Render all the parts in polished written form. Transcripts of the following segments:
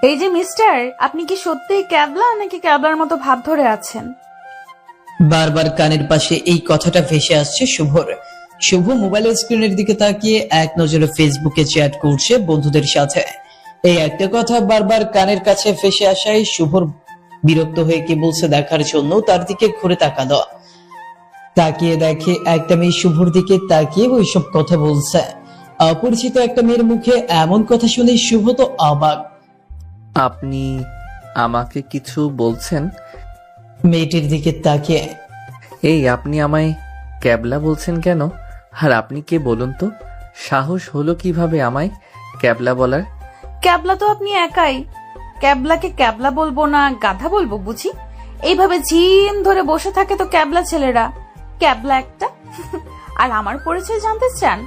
এই যে মিস্টার, আপনি কি সত্যিই ক্যাবলা নাকি ক্যাবলার মতো ভাব ধরে আছেন? বারবার কানের পাশে এই কথাটা ভেসে আসছে শুভর। শুভ মোবাইলের স্ক্রিনের দিকে তাকিয়ে এক নজরে ফেসবুকে চ্যাট করছে বন্ধুদের সাথে। এই একটা কথা বারবার কানের কাছে ভেসে আসায় শুভর বিরক্ত হয়ে কি বলছে দেখার জন্য তার দিকে ঘুরে তাকালো। তাকিয়ে দেখে একটা মেয়ে শুভর দিকে তাকিয়ে ওইসব কথা বলছে। অপরিচিত একটা মেয়ের মুখে এমন কথা শুনে শুভ তো অবাক। আপনি আমাকে কিছু বলছেন? মেয়েটির দিকে তাকিয়ে এই আপনি আমায় ক্যাবলা বলছেন কেন? আর আপনি কে বলুন তো? সাহস হলো কিভাবে আমায় ক্যাবলা বলার? ক্যাবলা তো আপনি একাই। ক্যাবলাকে ক্যাবলা বলবো না গাধা বলবো বুঝি? এইভাবে ঝিম ধরে বসে থাকে তো ক্যাবলা ছেলেরা। ক্যাবলা একটা। আর আমার পরিচয় জানতে চান?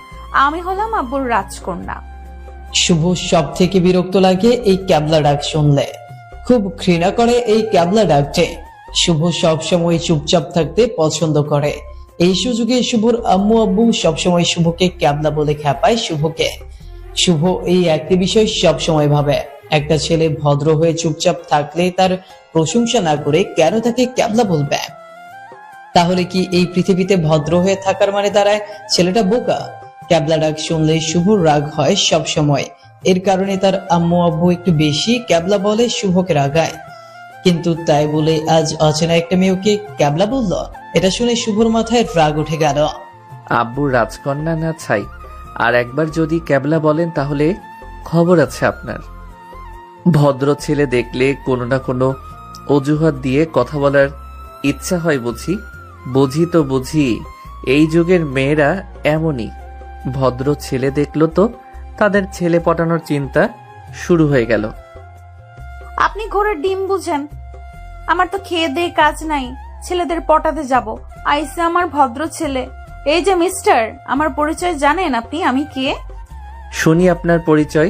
আমি হলাম আব্বুর রাজকন্যা। শুভ সব থেকে বিরক্ত লাগে এই ক্যাবলা ডাক শুনলে। খুব ঘৃণা করে এই ক্যাবলা ডাকতে। শুভ সবসময় চুপচাপ থাকতে পছন্দ করে। এই সুযোগে শুভর আম্মু আব্বু সবসময় শুভকে ক্যাবলা বলে খেপায় শুভকে। শুভ এই একটি বিষয় সবসময় ভাবে, একটা ছেলে ভদ্র হয়ে চুপচাপ থাকলে তার প্রশংসা না করে কেন তাকে ক্যাবলা বলবে? তাহলে কি এই পৃথিবীতে ভদ্র হয়ে থাকার মানে দাঁড়ায় ছেলেটা বোকা? ক্যাবলা ডাক শুনলে শুভর রাগ হয় সব সময়। এর কারণে তার আম্মু আব্বু একটু বেশি ক্যাবলা বলে শুভকে রাগায়। কিন্তু তাই বলে আজ অচেনা একটা মেয়েকে ক্যাবলা বলল, এটা শুনে শুভর মাথায় রাগ উঠে গেল। আব্বুর রাজকন্যা না ছাই, আর একবার যদি ক্যাবলা বলেন তাহলে খবর আছে আপনার। ভদ্র ছেলে দেখলে কোনো না কোনো অজুহাত দিয়ে কথা বলার ইচ্ছা হয় বুঝি। বুঝি তো বুঝি, এই যুগের মেয়েরা এমনই। ভদ্র ছেলে দেখলো তো তাদের ছেলে পটানোর চিন্তা শুরু হয়ে গেল। আপনি ঘোড়ার ডিম বুঝেন? আমার তো খেয়ে দিয়ে কাজ নাই, ছেলেদের পটাতে যাব। আইসে আমার ভদ্র ছেলে। এই যে মিস্টার, আমার পরিচয় জানেন আপনি? আমি কে? শুনি আপনার পরিচয়।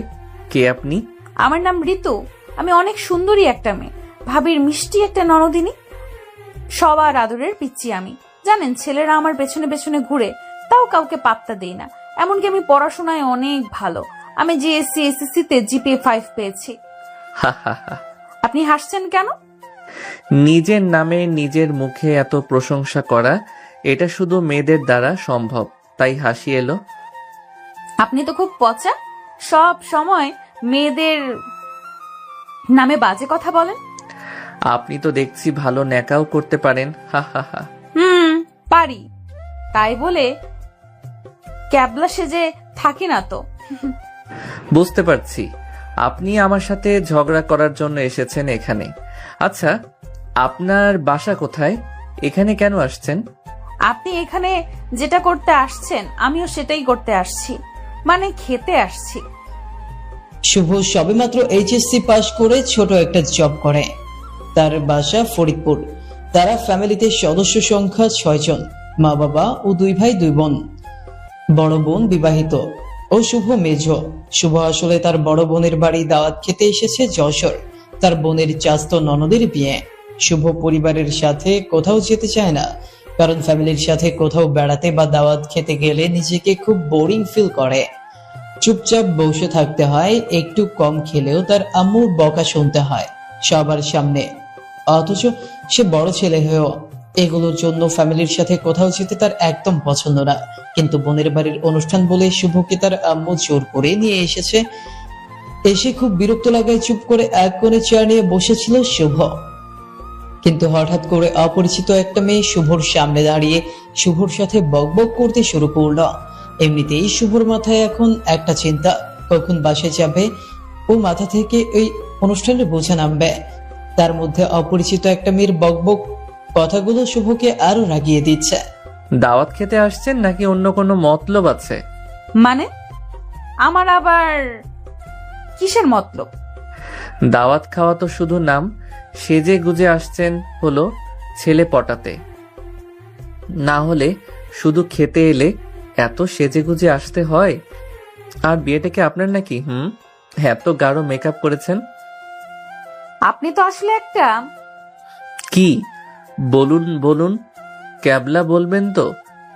কে আপনি? আমার নাম ঋতু। আমি অনেক সুন্দরী একটা মেয়ে, ভাবির মিষ্টি একটা ননদিনী, সবার আদরের পিচ্চি আমি। জানেন, ছেলেরা আমার পেছনে পেছনে ঘুরে, তাও কাউকে পাত্তা দেই না। এমনকি আমি পড়াশোনায় অনেক ভালো। আমি জিএসসি এসএসসি তে জিপিএ 5 পেয়েছি। হা হা হা। আপনি হাসছেন কেন? নিজের নামে নিজের মুখে এত প্রশংসা করা, এটা শুধু মেয়েদের দ্বারা সম্ভব, তাই হাসি এলো। আপনি তো খুব পচা, সব সময় মেয়েদের নামে বাজে কথা বলেন। আপনি তো দেখছি ভালো ন্যাকাও করতে পারেন। হা হা হা। পারি, তাই বলে ক্যাবলা সেজে থাকি না তো। বুঝতে পারছি আপনি আমার সাথে ঝগড়া করার জন্য এসেছেন এখানে। আচ্ছা, আপনার বাসা কোথায়? এখানে কেন আসছেন? আপনি এখানে যেটা করতে আসছেন আমিও সেটাই করতে আসছি, মানে খেতে আসছি। শুভ সবেমাত্র এইচএসসি পাশ করে ছোট একটা জব করে। তার বাসা ফরিদপুর। তারা ফ্যামিলিতে সদস্য সংখ্যা 6 জন, মা বাবা ও 2 ভাই 2 বোন। বড় বোন বিবাহিত ও শুভ মেজ। শুভ আসলে তার বড় বোনের বাড়ি দাওয়াত খেতে এসেছে যশোর। তার বোনের চাস্ত ননদের বিয়ে। শুভ পরিবারের সাথে কোথাও যেতে চায় না, কারণ ফ্যামিলির সাথে কোথাও বেড়াতে বা দাওয়াত খেতে গেলে নিজেকে খুব বোরিং ফিল করে। চুপচাপ বসে থাকতে হয়, একটু কম খেলেও তার আম্মুর বকা শুনতে হয় সবার সামনে। অথচ সে বড় ছেলে হয়েও এগুলোর জন্য ফ্যামিলির সাথে কোথাও যেতে তার একদম পছন্দ না। কিন্তু বোনের বাড়ির অনুষ্ঠান বলে শুভকে তার আম্মু জোর করে নিয়ে এসেছে। এসে খুব বিরক্ত লাগায় চুপ করে এক কোণে চেয়ার নিয়ে বসেছিল শুভ। কিন্তু হঠাৎ করে অপরিচিত একটা মেয়ে শুভর সামনে দাঁড়িয়ে শুভর সাথে বকবক করতে শুরু করলো। এমনিতেই শুভর মাথায় এখন একটা চিন্তা, কখন বাসে যাবে ও মাথা থেকে এই অনুষ্ঠানের বোঝা নামবে। তার মধ্যে অপরিচিত একটা মেয়ের বকবক কথাগুলো শুভকে আরো রাগিয়ে দিচ্ছে। দাওয়াত খেতে আসছেন নাকি অন্য কোনো মতলব আছে? মানে আমার আবার কিসের মতলব? দাওয়াত খাওয়া তো শুধু নাম, সেজে গুজে আসছেন হলো ছেলে পটাতে। না হলে শুধু খেতে এলে এত সেজে গুজে আসতে হয়? আর বিয়েটা কি আপনার নাকি? এত গাঢ় মেকআপ করেছেন। আপনি তো আসলে একটা। কি বলুন বলুন, ক্যাবলা বলবেন তো?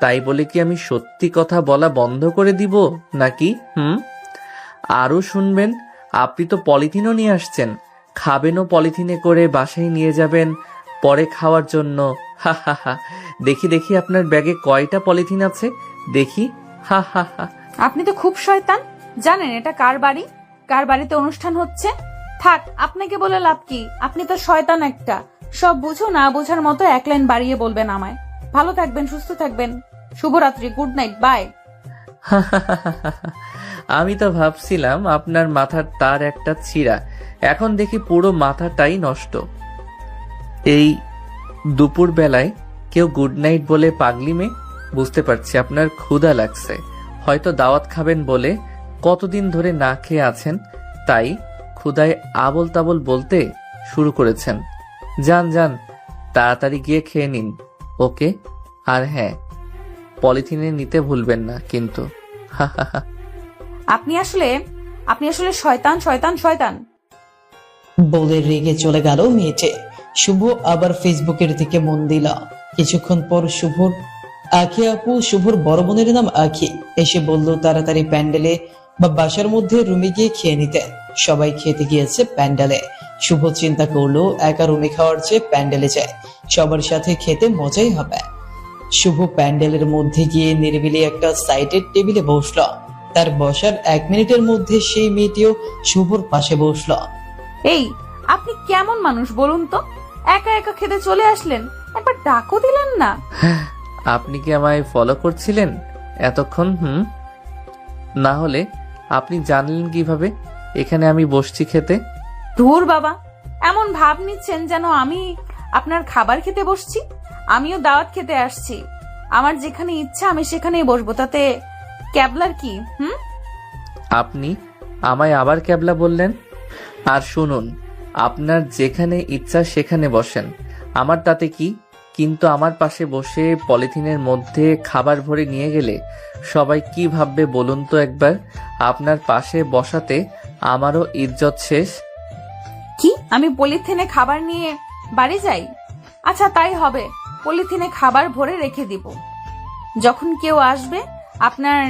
তাই বলে কি আমি সত্যি কথা বলা বন্ধ করে দিব নাকি? আরো শুনবেন? আপনি তো পলিথিনও নিয়ে আসছেন, খাবেনও পলিথিনে করে, বাসায় নিয়ে যাবেন পরে খাওয়ার জন্য। হা হা হা। দেখি দেখি আপনার ব্যাগে কয়টা পলিথিন আছে দেখি। হা হা হা। আপনি তো খুব শয়তান। জানেন এটা কার বাড়ি, কার বাড়িতে অনুষ্ঠান হচ্ছে? থাক, আপনাকে বলে লাভ কি? আপনি তো শয়তান একটা। সব বুঝো না বোঝার মতো এক লাইন বাড়িয়ে বলবেন আমায়। ভালো থাকবেন, সুস্থ থাকবেন। শুভরাত্রি, গুড নাইট, বাই। আমি তো ভাবছিলাম আপনার মাথার তার একটা ছিঁড়া, এখন দেখি পুরো মাথাটাই নষ্ট। এই দুপুর বেলায় কেউ গুড নাইট বলে পাগলি মেয়ে? বুঝতে পারছি আপনার ক্ষুধা লাগছে, হয়তো দাওয়াত খাবেন বলে কতদিন ধরে না খেয়ে আছেন, তাই ক্ষুধায় আবল তাবল বলতে শুরু করেছেন। যান যান, তাড়াতাড়ি গিয়ে খেয়ে নিন। ওকে, আর হ্যাঁ, পলিথিনে নিতে ভুলবেন না কিন্তু। হা হা হা। আপনি আসলে শয়তান, শয়তান, শয়তান। বলে রেগে চলে গেল মেয়েটি। শুভ আবার ফেসবুকের দিকে মন দিল। কিছুক্ষণ পর শুভর আখি আপু, শুভর বড় বোনের নাম আখি, এসে বলল তাড়াতাড়ি প্যান্ডেলে বা বাসার মধ্যে রুমে গিয়ে খেয়ে নিতে। সবাই খেতে গিয়েছে প্যান্ডেলে। শুভ চিন্তা করলো একা রুমে খাওয়ার চেয়ে প্যান্ডেলে যায়, সবার সাথে খেতে মজাই হবে। শুভ প্যান্ডেলের মধ্যে গিয়ে নিরিবিলি একটা সাইডের টেবিলে বসলো। তার বসার 1 মিনিটের মধ্যে সেই মেয়েটিও শুভর পাশে বসলো। এই, আপনি কেমন মানুষ বলুন তো? একা একা খেতে চলে আসলেন, একবার ডাকও দিলেন না। আপনি কি আমায় ফলো করছিলেন এতক্ষণ? না হলে আপনি জানলেন কিভাবে এখানে আমি বসছি খেতে? ধুর বাবা, এমন ভাব নিচ্ছেন যেন আমি আপনার খাবার খেতে বসছি। আমিও দাওয়াত খেতে আসছি, আমার যেখানে ইচ্ছা আমি সেখানেই বসবো, তাতে ক্যাবলার কি? আপনি আমায় আবার ক্যাবলা বললেন? আর শুনুন, আপনার যেখানে ইচ্ছা সেখানে বসেন, আমার তাতে কি? কিন্তু আমার পাশে বসে পলিথিনের মধ্যে খাবার ভরে নিয়ে গেলে সবাই কি ভাববে বলুন তো একবার? আপনার পাশে বসাতে আমারও ইজ্জত শেষ। কি, আমি পলিথিনে খাবার নিয়ে বাড়ি যাই? আচ্ছা তাই হবে, পলিথিনে খাবার ভরে রেখে দিব। যখন কেউ আসবে আপনার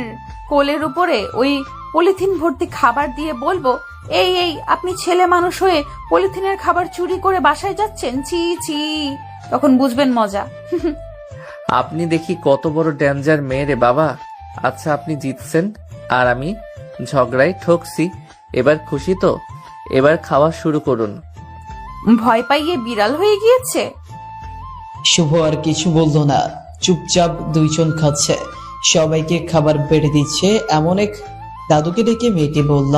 কোলের উপরে ওই পলিথিন ভর্তি খাবার দিয়ে বলবো, এই এই, আপনি ছেলে মানুষ হয়ে পলিথিনের খাবার চুরি করে বাসায় যাচ্ছেন, ছি ছি। তখন বুঝবেন মজা। আপনি দেখি কত বড় ডেঞ্জার মেয়ে রে বাবা। আচ্ছা, আপনি জিতছেন আর আমি ঝগড়ায় ঠকছি, এবার খুশি তো? এবার খাওয়া শুরু করুন। ভয় পাইয়ে বিড়াল হয়ে গিয়েছে। শুভ আর কিছু বললো না, চুপচাপ দুইজন খাচ্ছে। সবাইকে খাবার বেড়ে দিচ্ছে এমন এক দাদুকে ডেকে মেয়েটি বলল,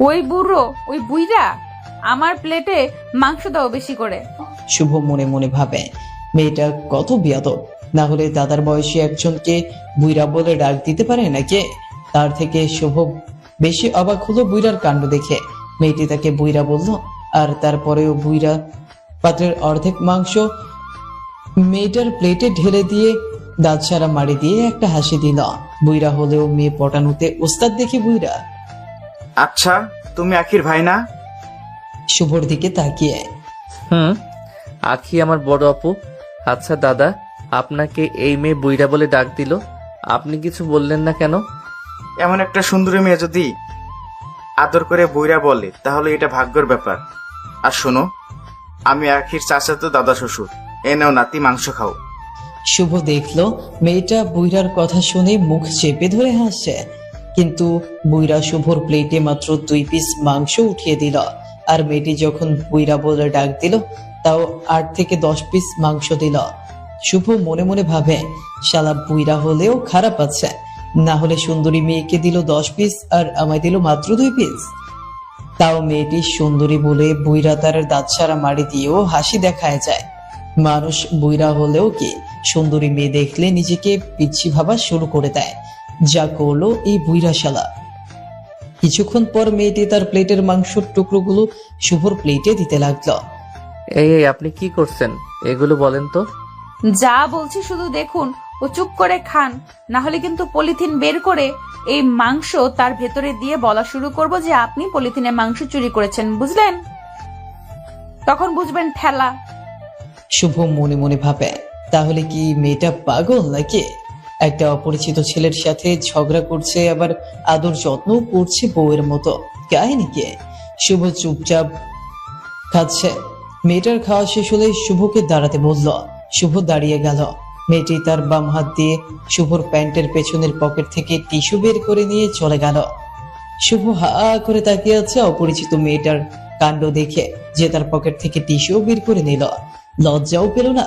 ওই বুড়ো, ওই বুইরা, আমার প্লেটে মাংস দাও বেশি করে। শুভ মনে মনে ভাবে মেয়েটা কত বিয়াদব, না হলে দাদার বয়সী একজনকে বুইরা বলে ডাক দিতে পারে নাকি? তার থেকে শুভ বেশি অবাক হলো বুইরার কাণ্ড দেখে। মেয়েটি তাকে বুইরা বলল, আর তারপরেও বুইরা পাত্রের অর্ধেক মাংস মেয়েটার প্লেটে ঢেলে দিয়ে দাঁত সারা মারি দিয়ে একটা হাসি দিল। বুইরা হলেও মেয়ে পটানোতে ওস্তাদ দেখে বুইরা। আচ্ছা, তুমি আখির ভাই না? শুভর দিকে তাকিয়ে, আখি আমার বড় আপু। আচ্ছা দাদা, আপনাকে এই মেয়ে বুইড়া বলে ডাক দিল, আপনি কিছু বললেন না কেন? এমন একটা সুন্দরী মেয়ে যদি আদর করে বইরা বলে তাহলে এটা ভাগ্যের ব্যাপার। আর শোনো, আমি আখির চাচাতো দাদা শ্বশুর। এ নাও নাতি, মাংস খাও। শুভ দেখলো মেয়েটা বুইরার কথা শুনে মুখ চেপে ধরে হাসছে, কিন্তু বুইরা শুভর প্লেটে মাত্র 2 পিস মাংস উঠিয়ে দিল। আর মেয়েটি যখন বুইরা বলে ডাক দিল, তাও 8 থেকে 10 পিস মাংস দিল। শুভ মনে মনে ভাবে, শালা বুইরা হলেও খারাপ আছে, না হলে সুন্দরী মেয়েকে দিল 10 পিস আর আমায় দিল মাত্র 2 পিস। তাও মেয়েটি সুন্দরী বলে বুইরা তার দাঁত সারা মারি দিয়েও হাসি দেখায় যায়। মানুষ বুইরা হলেও কি সুন্দরী মেয়ে দেখলে নিজেকে পিচ্ছি ভাবা শুরু করে দেয়, যা করলো এই বুইরা শালা। কিছুক্ষণ পর মেয়েটি তার প্লেটের মাংসের টুকরোগুলো শুভর প্লেটে দিতে লাগলো। এই আপনি কি করছেন এগুলো বলেন তো? যা বলছি শুধু দেখুন ও চুপ করে খান, না হলে কিন্তু পলিথিন বের করে এই মাংস তার ভেতরে দিয়ে বলা শুরু করব যে আপনি পলিথিনে মাংস চুরি করেছেন, বুঝলেন? তখন বুঝবেন ঠেলা। শুভ মনে মনে ভাবে, তাহলে কি মেয়েটা পাগল নাকি? একটা অপরিচিত ছেলের সাথে ঝগড়া করছে, আবার আদর যত্ন করছে বউয়ের মতো। কাহিনী কি? শুভ চুপচাপ খাচ্ছে। মেয়েটার খাওয়া শেষ হলে শুভকে দাঁড়াতে বলল। শুভ দাঁড়িয়ে গেল। মেয়েটি তার বাম হাত দিয়ে শুভর প্যান্টের পেছনের পকেট থেকে টিস্যু বের করে নিয়ে চলে গেল। শুভ হা করে তাকিয়ে আছে অপরিচিত মেয়েটার কাণ্ড দেখে, যে তার পকেট থেকে টিস্যু বের করে নিল। লজ্জাও পেল না।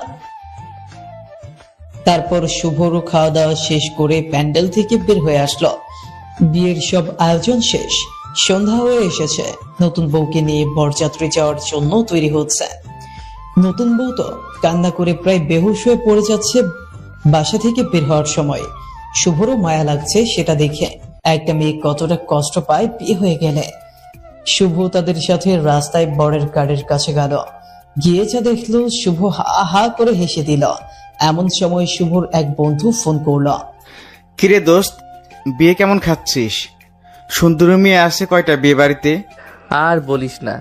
তারপর শুভরও খাওয়া দাওয়া শেষ করে প্যান্ডেল থেকে বের হয়ে আসলো। বিয়ের সব আয়োজন শেষ, সন্ধ্যা হয়ে এসেছে। নতুন বউকে নিয়ে বরযাত্রী যাওয়ার জন্য তৈরি হচ্ছে। নতুন বউ তো কান্না করে প্রায় বেহুশ হয়ে পড়ে যাচ্ছে বাসা থেকে বের হওয়ার সময়। শুভরও মায়া লাগছে সেটা দেখে। একটা মেয়ে কতটা কষ্ট পায় বিয়ে হয়ে গেলে। শুভ তাদের সাথে রাস্তায় বরের গাড়ির কাছে গেল। গিয়ে যা দেখলো, শুভ হা হা করে হেসে দিল। এমন সময় শুভর এক বন্ধু ফোন করলো। কিরে দোস্ত, বিয়ে কেমন খাচ্ছিস? সুন্দরী মেয়ে আসে কয়টা বিয়ে বাড়িতে? আর বলিস না,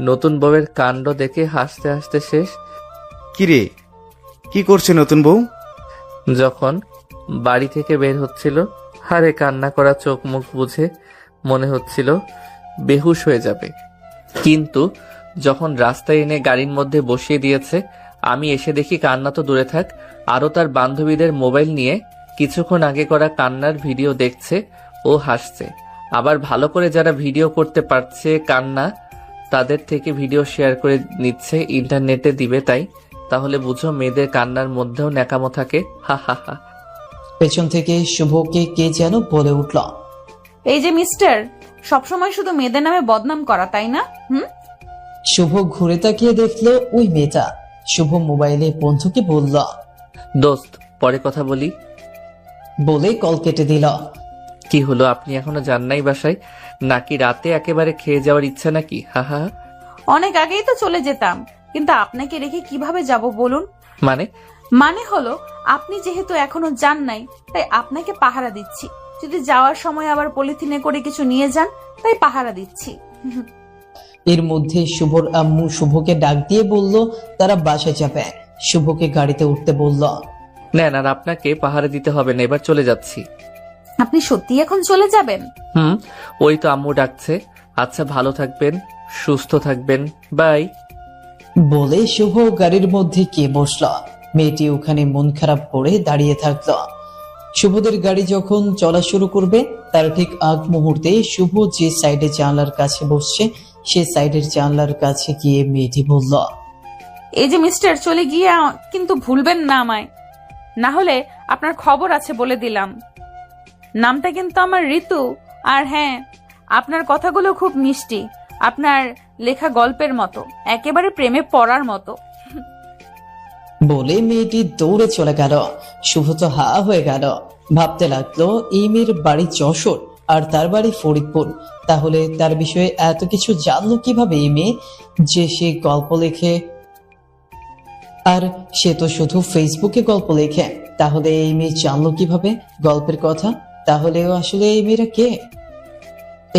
নতুন বউয়ের কাণ্ড দেখে হাসতে হাসতে শেষ। কিরে, কি করছে নতুন বউ? যখন বাড়ি থেকে বের হচ্ছিল, হারে কান্না করা চোখ মুখ বুঝে মনে হচ্ছিল বেহুশ হয়ে যাবে। কিন্তু যখন রাস্তায় এনে গাড়ির মধ্যে বসিয়ে দিয়েছে, আমি এসে দেখি কান্না তো দূরে থাক, আরও তার বান্ধবীদের মোবাইল নিয়ে কিছুক্ষণ আগে করা কান্নার ভিডিও দেখছে ও হাসছে। আবার ভালো করে যারা ভিডিও করতে পারছে কান্না, তাদের থেকে ভিডিও শেয়ার করে নিচ্ছে, ইন্টারনেটে দিবে। তাহলে বুঝো মেয়েদের কান্নার মধ্যেও ন্যাকামো থাকে। হা হা হা। পেছন থেকে শুভকে কে যেন বলে উঠল। এই যে মিস্টার, সবসময় শুধু মেয়েদের নামে বদনাম করা, তাই না? শুভ ঘুরে তাকিয়ে দেখলো ওই মেয়েটা। শুভ মোবাইলে বন্ধুকে বলল। দোস্ত, পরে কথা বলি। বলে কল কেটে দিল। কি হলো, আপনি এখনো যান নাই বাসায়? নাকি রাতে একেবারে খেয়ে যাওয়ার ইচ্ছা নাকি? হা হা। অনেক আগেই তো চলে যেতাম, কিন্তু আপনাকে রেখে কিভাবে যাব বলুন? মানে হলো, আপনি যেহেতু এখনো যান নাই, তাই আপনাকে পাহারা দিচ্ছি। যদি যাওয়ার সময় আবার পলিথিনে করে কিছু নিয়ে যান, তাই পাহারা দিচ্ছি। এর মধ্যে শুভর আম্মু শুভকে ডাক দিয়ে বলল তারা বাসায় যাবে। শুভকে গাড়িতে উঠতে বলল। নেন, আর আপনাকে পাহারা দিতে হবে না, এবার চলে যাচ্ছি। আপনি সত্যি এখন চলে যাবেন? ওই তো আম্মু ডাকছে। আচ্ছা, ভালো থাকবেন, সুস্থ থাকবেন, বাই। বলে শুভ গাড়ির মধ্যে কে বসল। মেয়েটি ওখানে মন খারাপ করে দাঁড়িয়ে থাকলো। শুভদের গাড়ি যখন চলা শুরু করবে, তার ঠিক আগ মুহূর্তে শুভ যে সাইডে জানলার কাছে বসছে, সে সাইডের জানলার কাছে গিয়ে মেয়েটি বলল। এই যে মিস্টার, চলে গিয়ে কিন্তু ভুলবেন না আমায়, না হলে আপনার খবর আছে বলে দিলাম। নামটা কিন্তু আমার ঋতু। আর হ্যাঁ, আপনার কথাগুলো খুব মিষ্টি, আপনার লেখা গল্পের মতো, একেবারে প্রেমে পড়ার মতো। বলে মেয়েটি দৌড়ে চলে গেল। শুভ তো হা হয়ে গেল। ভাবতে লাগলো এই মেয়ের বাড়ি যশোর আর তার বাড়ি ফরিদপুর। তাহলে তার বিষয়ে এত কিছু জানলো কিভাবে এই মেয়ে, যে সে গল্প লেখে? আর সে তো শুধু ফেসবুকে গল্প লেখে। তাহলে এই মেয়ে জানলো কিভাবে গল্পের কথা? তাহলেও আসলে এই মেয়েরা কে?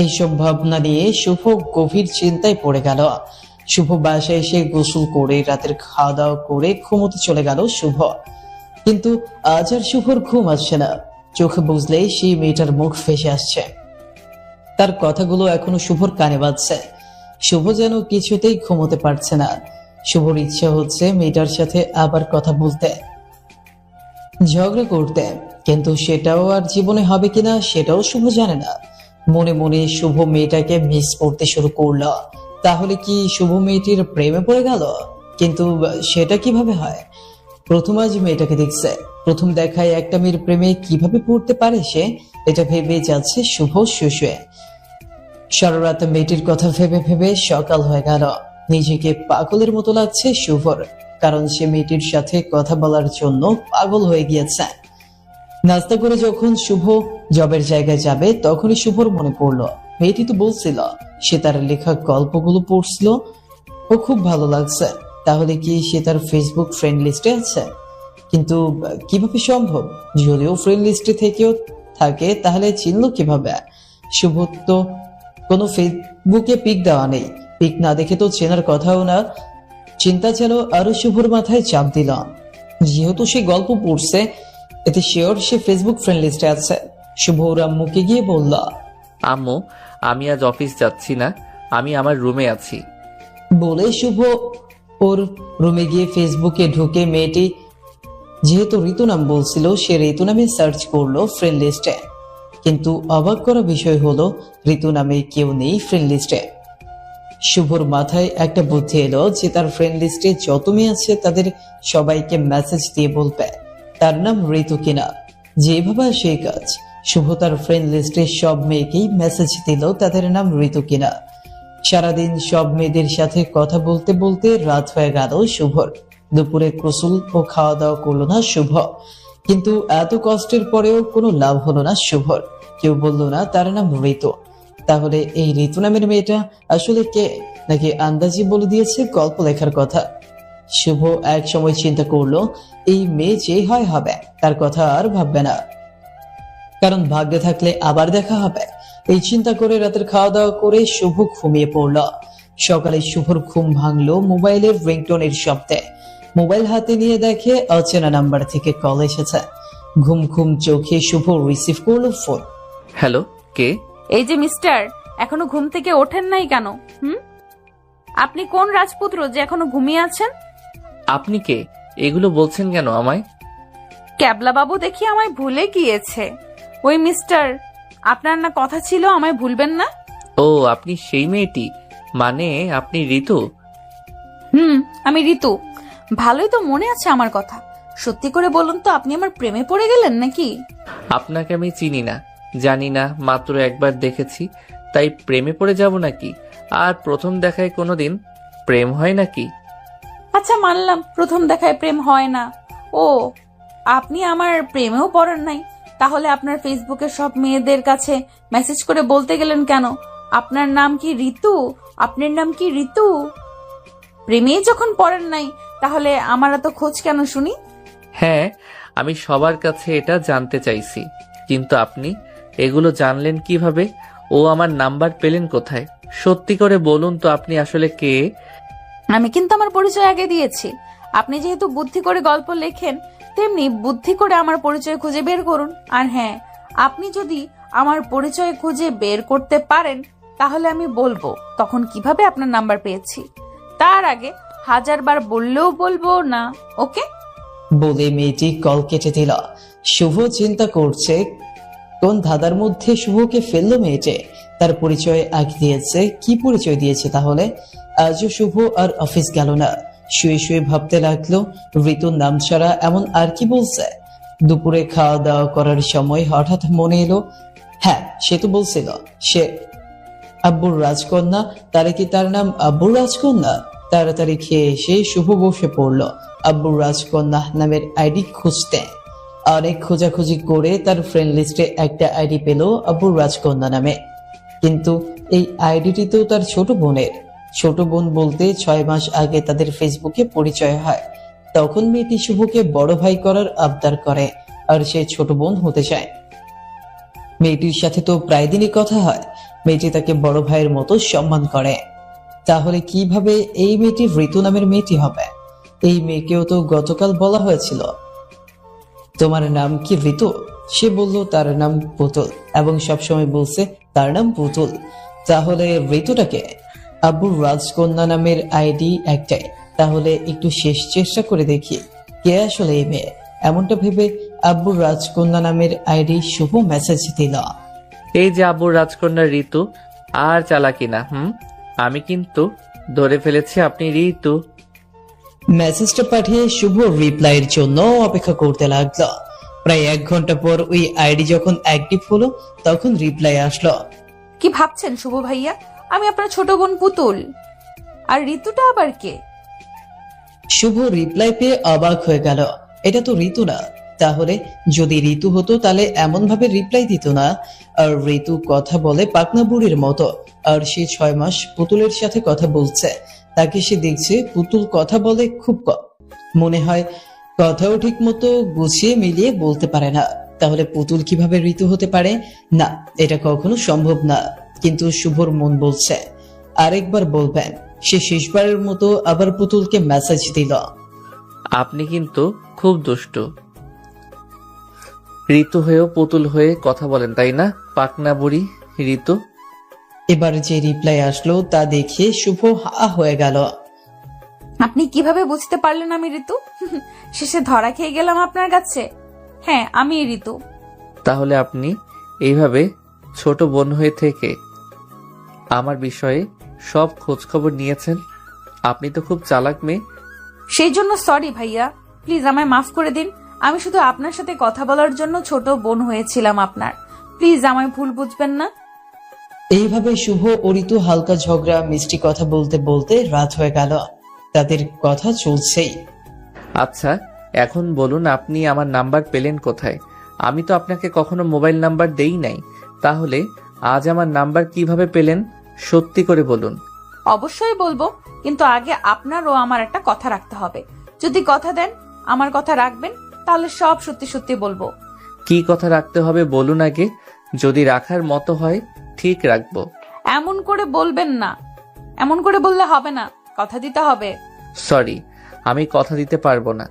এইসব ভাবনা নিয়ে শুভ গভীর চিন্তায় পড়ে গেল। শুভ বাসায় এসে গোসল করে রাতের খাওয়া দাওয়া করে ঘুমোতে চলে গেল শুভ। কিন্তু আজ আর শুভর ঘুম আসছে না। চোখে বুঝলেই সেই মেয়েটার মুখ ফেসে আসছে। তার কথাগুলো এখনো শুভর কানে বাজছে। শুভ যেন কিছুতেই ঘুমোতে পারছে না। শুভর ইচ্ছা হচ্ছে মেয়েটার সাথে আবার কথা বলতে, ঝগড়া করতে, কিন্তু সেটাও আর জীবনে হবে কিনা সেটাও শুভ জানে না। মনে মনে শুভ মেয়েটাকে মিস করতে শুরু করলো। তাহলে কি শুভ মেয়েটির প্রেমে পড়ে গেল? কিন্তু সেটা কিভাবে হয়? প্রথম আজ মেয়েটাকে দেখছে, প্রথম দেখায় একটা মেয়ের প্রেমে কিভাবে পড়তে পারে সে? এটা ভেবে যাচ্ছে শুভ শুয়ে। সারা রাত মেয়েটির কথা ভেবে ভেবে সকাল হয়ে গেল। নিজেকে পাগলের মতো লাগছে শুভর, কারণ সে মেয়েটির সাথে কথা বলার জন্য পাগল হয়ে গিয়েছে। নাস্তা করে যখন শুভ জবের জায়গায় যাবে, তখনই শুভর মনে পড়লো মেয়েটি তো বলছিল সে তার লেখা গল্পগুলো পড়ছিল, ও খুব ভালো লাগছে। তাহলে কি সে তার ফেসবুক ফ্রেন্ড লিস্টে আছে? কিন্তু কিভাবে সম্ভব? যদিও ফ্রেন্ড লিস্টে থেকেও থাকে, তাহলে চিনলো কিভাবে? শুভ তো কোনো ফেসবুকে পিক দেওয়া নেই, পিক না দেখে তো চেনার কথাও না। চিন্তা যেন আরো শুভর মাথায় চাপ দিল। যেহেতু সে গল্প পড়ছে, এতে শিওর সে ফেসবুক ফ্রেন্ড লিস্টে আছে। শুভ ওর আম্মুকে গিয়ে বলল। আম্মু, আমি আজ অফিস যাচ্ছি না, আমি আমার রুমে আছি। বলে শুভ ওর রুমে গিয়ে ফেসবুকে ঢুকে মেয়েটি যেহেতু ঋতু নাম বলছিল সে ঋতু নামে সার্চ করলো ফ্রেন্ড লিস্টে, কিন্তু অবাক করা বিষয় হলো ঋতু নামে কেউ নেই ফ্রেন্ড লিস্টে। শুভর মাথায় একটা বুদ্ধি এলো যে তার ফ্রেন্ড লিস্টে যত মেয়ে আছে তাদের সবাইকে মেসেজ দিয়ে বলবে তার নাম ঋতু কিনা। যেভাবে সেই কাজ, শুভ তার ফ্রেন্ড লিস্টে সব মেয়েকেই মেসেজ দিল তাদের নাম ঋতু কিনা। সারাদিন সব মেয়েদের সাথে কথা বলতে বলতে রাত হয়ে গেল শুভর। দুপুরে গোসল ও খাওয়া দাওয়া করলো না শুভ, কিন্তু এত কষ্টের পরেও কোনো লাভ হলো না শুভর। কেউ বললো না তার নাম ঋতু। তাহলে এই ঋতু নামের মেয়েটা আসলে কে, নাকি আন্দাজি বলে দিয়েছে গল্প লেখার কথা? শুভ এক সময় চিন্তা করলো এই মেয়ে যে হয় হবে, তার কথা আর ভাববে না, কারণ ভাগ্যে থাকলে আবার দেখা হবে। এই চিন্তা করে রাতের খাওয়া দাওয়া করে শুভ ঘুমিয়ে পড়ল। সকালে শুভর ঘুম ভাঙলো মোবাইলের রিংটোনের শব্দে। মোবাইল হাতে নিয়ে দেখে অচেনা নাম্বার থেকে কল এসেছে। ঘুম ঘুম চোখে শুভ রিসিভ করলো ফোন। হ্যালো, কে? এই যে মিস্টার, এখনো ঘুম থেকে ওঠেন নাই কেন? আপনি কোন রাজপুত্র যে এখনো ঘুমিয়ে আছেন? আপনি কে? এগুলো বলছেন কেন আমায়? ক্যাবলা বাবু দেখি আমায় ভুলে গিয়েছে। ওই মিস্টার, আপনার না কথা ছিল আমায় ভুলবেন না? ও, আপনি সেই মেয়েটি, মানে আপনি ঋতু? আমি ঋতু। ভালোই তো মনে আছে আমার কথা। সত্যি করে বলুন তো, আপনি আমার প্রেমে পড়ে গেলেন নাকি? আপনাকে আমি চিনি না, জানি না, মাত্র একবার দেখেছি, তাই প্রেমে পড়ে যাব নাকি? আর প্রথম দেখায় কোনোদিন প্রেম হয় নাকি? আচ্ছা মানলাম প্রথম দেখায় প্রেম হয় না। ও, আপনি আমার প্রেমেও পড়েন নাই? তাহলে আপনার ফেসবুকে সব মেয়েদের কাছে মেসেজ করে বলতে গেলেন কেন আপনার নাম কি ঋতু, আপনার নাম কি ঋতু? প্রেমেই যখন পড়েন নাই তাহলে আমার এত খোঁজ কেন শুনি? হ্যাঁ, আমি সবার কাছে এটা জানতে চাইছি, কিন্তু আপনি এগুলো জানলেন কিভাবে? ও আমার নাম্বার পেলেন কোথায়? সত্যি করে বলুন তো, আপনি আসলে কে? আমি কিন্তু আমার পরিচয় আগে দিয়েছি। আপনি যেহেতু বুদ্ধি করে গল্প লেখেন, তেমনি বুদ্ধি করে আমার পরিচয় খুঁজে বের করুন। আর হ্যাঁ, আপনি যদি আমার পরিচয় খুঁজে বের করতে পারেন তাহলে আমি বলবো তখন কিভাবে আপনার নাম্বার পেয়েছি। তার আগে 1000 বার বললেও বলবো না। ওকে? বলে মেয়েটি কল কেটে দিল। শুভ চিন্তা করছে কোন ধাঁধার মধ্যে শুভকে ফেললো মেয়েটি। তার পরিচয় আগে দিয়েছে, কি পরিচয় দিয়েছে তাহলে? আজও শুভ আর অফিস গেল না। শুয়ে শুয়ে ভাবতে লাগলো ঋতুর নাম ছাড়া এমন আর কি বলছে। দুপুরে খাওয়া দাওয়া করার সময় হঠাৎ মনে এলো, হ্যাঁ সে তো বলছিল সে আব্বুর রাজকন্যা, তারে কি তার নাম আব্বুর রাজকন্যা? তাড়াতাড়ি খেয়ে এসে শুভ বসে পড়লো আব্বুর রাজকন্যা নামের আইডি খুঁজতে। অনেক খোঁজাখুঁজি করে তার ফ্রেন্ড লিস্টে একটা আইডি পেল আব্বুর রাজকন্যা নামে, কিন্তু এই আইডিটি তো তার ছোট বোনের। ছোট বোন বলতে 6 মাস আগে তাদের ফেসবুকে পরিচয় হয়। তখন মেয়েটি শুভকে বড় ভাই করার আবদার করে, আর সে ছোট বোন হতে চায়। মেয়েটির সাথে তো প্রায় দিনই কথা হয়। মেয়েটি তাকে বড় ভাইয়ের মতো সম্মান করে। তাহলে কিভাবে এই মেয়েটি ঋতু নামের মেয়েটি হবে? এই মেয়েকেও তো গতকাল বলা হয়েছিল তোমার নাম কি ঋতু? সে বলল তার নাম পুতুল, এবং সবসময় বলছে তার নাম পুতুল। তাহলে ঋতুটাকে? আব্বুর রাজকন্যা নামের আইডি একটাই, তাহলে একটু শেষ চেষ্টা করে দেখি কে আসলে এই মেয়ে। এমনটা ভেবে আব্বুর রাজকন্যা নামের আইডি শুভ মেসেজ দিল। এই যে আব্বুর রাজকন্যা ঋতু, আর চালাকি না। আমি কিন্তু ধরে ফেলেছি আপনি ঋতু। মেসেজটা পাঠিয়ে শুভ রিপ্লাইয়ের জন্য অপেক্ষা করতে লাগলো। প্রায় 1 ঘন্টা পর ওই আইডি যখন অ্যাক্টিভ হলো তখন রিপ্লাই আসলো। কি ভাবছেন শুভ ভাইয়া, আমি আপনার ছোট বোন পুতুল। আর ঋতুটা আবার কে? শুভ রিপ্লাই পেয়ে অবাক হয়ে গেল, এটা তো ঋতু না। তাহলে যদি ঋতু হতো তাহলে এমন ভাবে রিপ্লাই দিত না। আর ঋতু কথা বলে পাকনা বুড়ির মতো, আর সে 6 মাস পুতুলের সাথে কথা বলছে। তাকে সে দেখছে পুতুল কথা বলে খুব কম, মনে হয় কথাও ঠিক মতো গুছিয়ে মিলিয়ে বলতে পারে না। তাহলে পুতুল কিভাবে ঋতু হতে পারে? না, এটা কখনো সম্ভব না। কিন্তু শুভর মন বলছে আরেকবার বলবেন। সে শেষবারের মতো আবার পুতুলকে মেসেজ দিল। আপনি কিন্তু খুব দুষ্ট। ঋতু হয়েও পুতুল হয়ে কথা বলেন তাই না? পাকনা বুড়ি ঋতু। এবার যে রিপ্লাই আসলো তা দেখে শুভ হা হয়ে গেল। আপনি কিভাবে বুঝতে পারলেন আমি ঋতু? শেষে ধরা খেয়ে গেলাম আপনার কাছে। হ্যাঁ, আমি ঋতু। তাহলে আপনি এইভাবে ছোট বোন হয়ে থেকে আমার বিষয়ে সব খোঁজখবর নিয়েছেন। আপনি তো খুব চালাক মেয়ে। সেই জন্য সরি ভাইয়া, প্লিজ আমায় মাফ করে দিন। আমি শুধু আপনার সাথে কথা বলার জন্য ছোট বোন হয়েছিলাম আপনার। প্লিজ আমায় ভুল বুঝবেন না। এইভাবে শুভ ও ঋতু হালকা ঝগড়া মিষ্টি কথা বলতে বলতে রাত হয়ে গেল। তাদের কথা চলছেই। আচ্ছা, এখন বলুন আপনি আমার নাম্বার পেলেন কোথায়? আমি তো আপনাকে কখনো মোবাইল নাম্বার দেই নাই। তাহলে আজ আমার নাম্বার কিভাবে পেলেন? সত্যি করে বলুন। অবশ্যই বলবো, কিন্তু আগে আপনার ও আমার একটা কথা রাখতে হবে। যদি কথা দেন, আমার কথা রাখবেন, তাহলে সব সত্যি সত্যি বলবো। কি কথা রাখতে হবে বলুন আগে। যদি রাখার মতো হয় ঠিক রাখবো। এমন করে বলবেন না, এমন করে বললে হবে না, কথা দিতে হবে। সরি, আমি কথা দিতে পারবো না।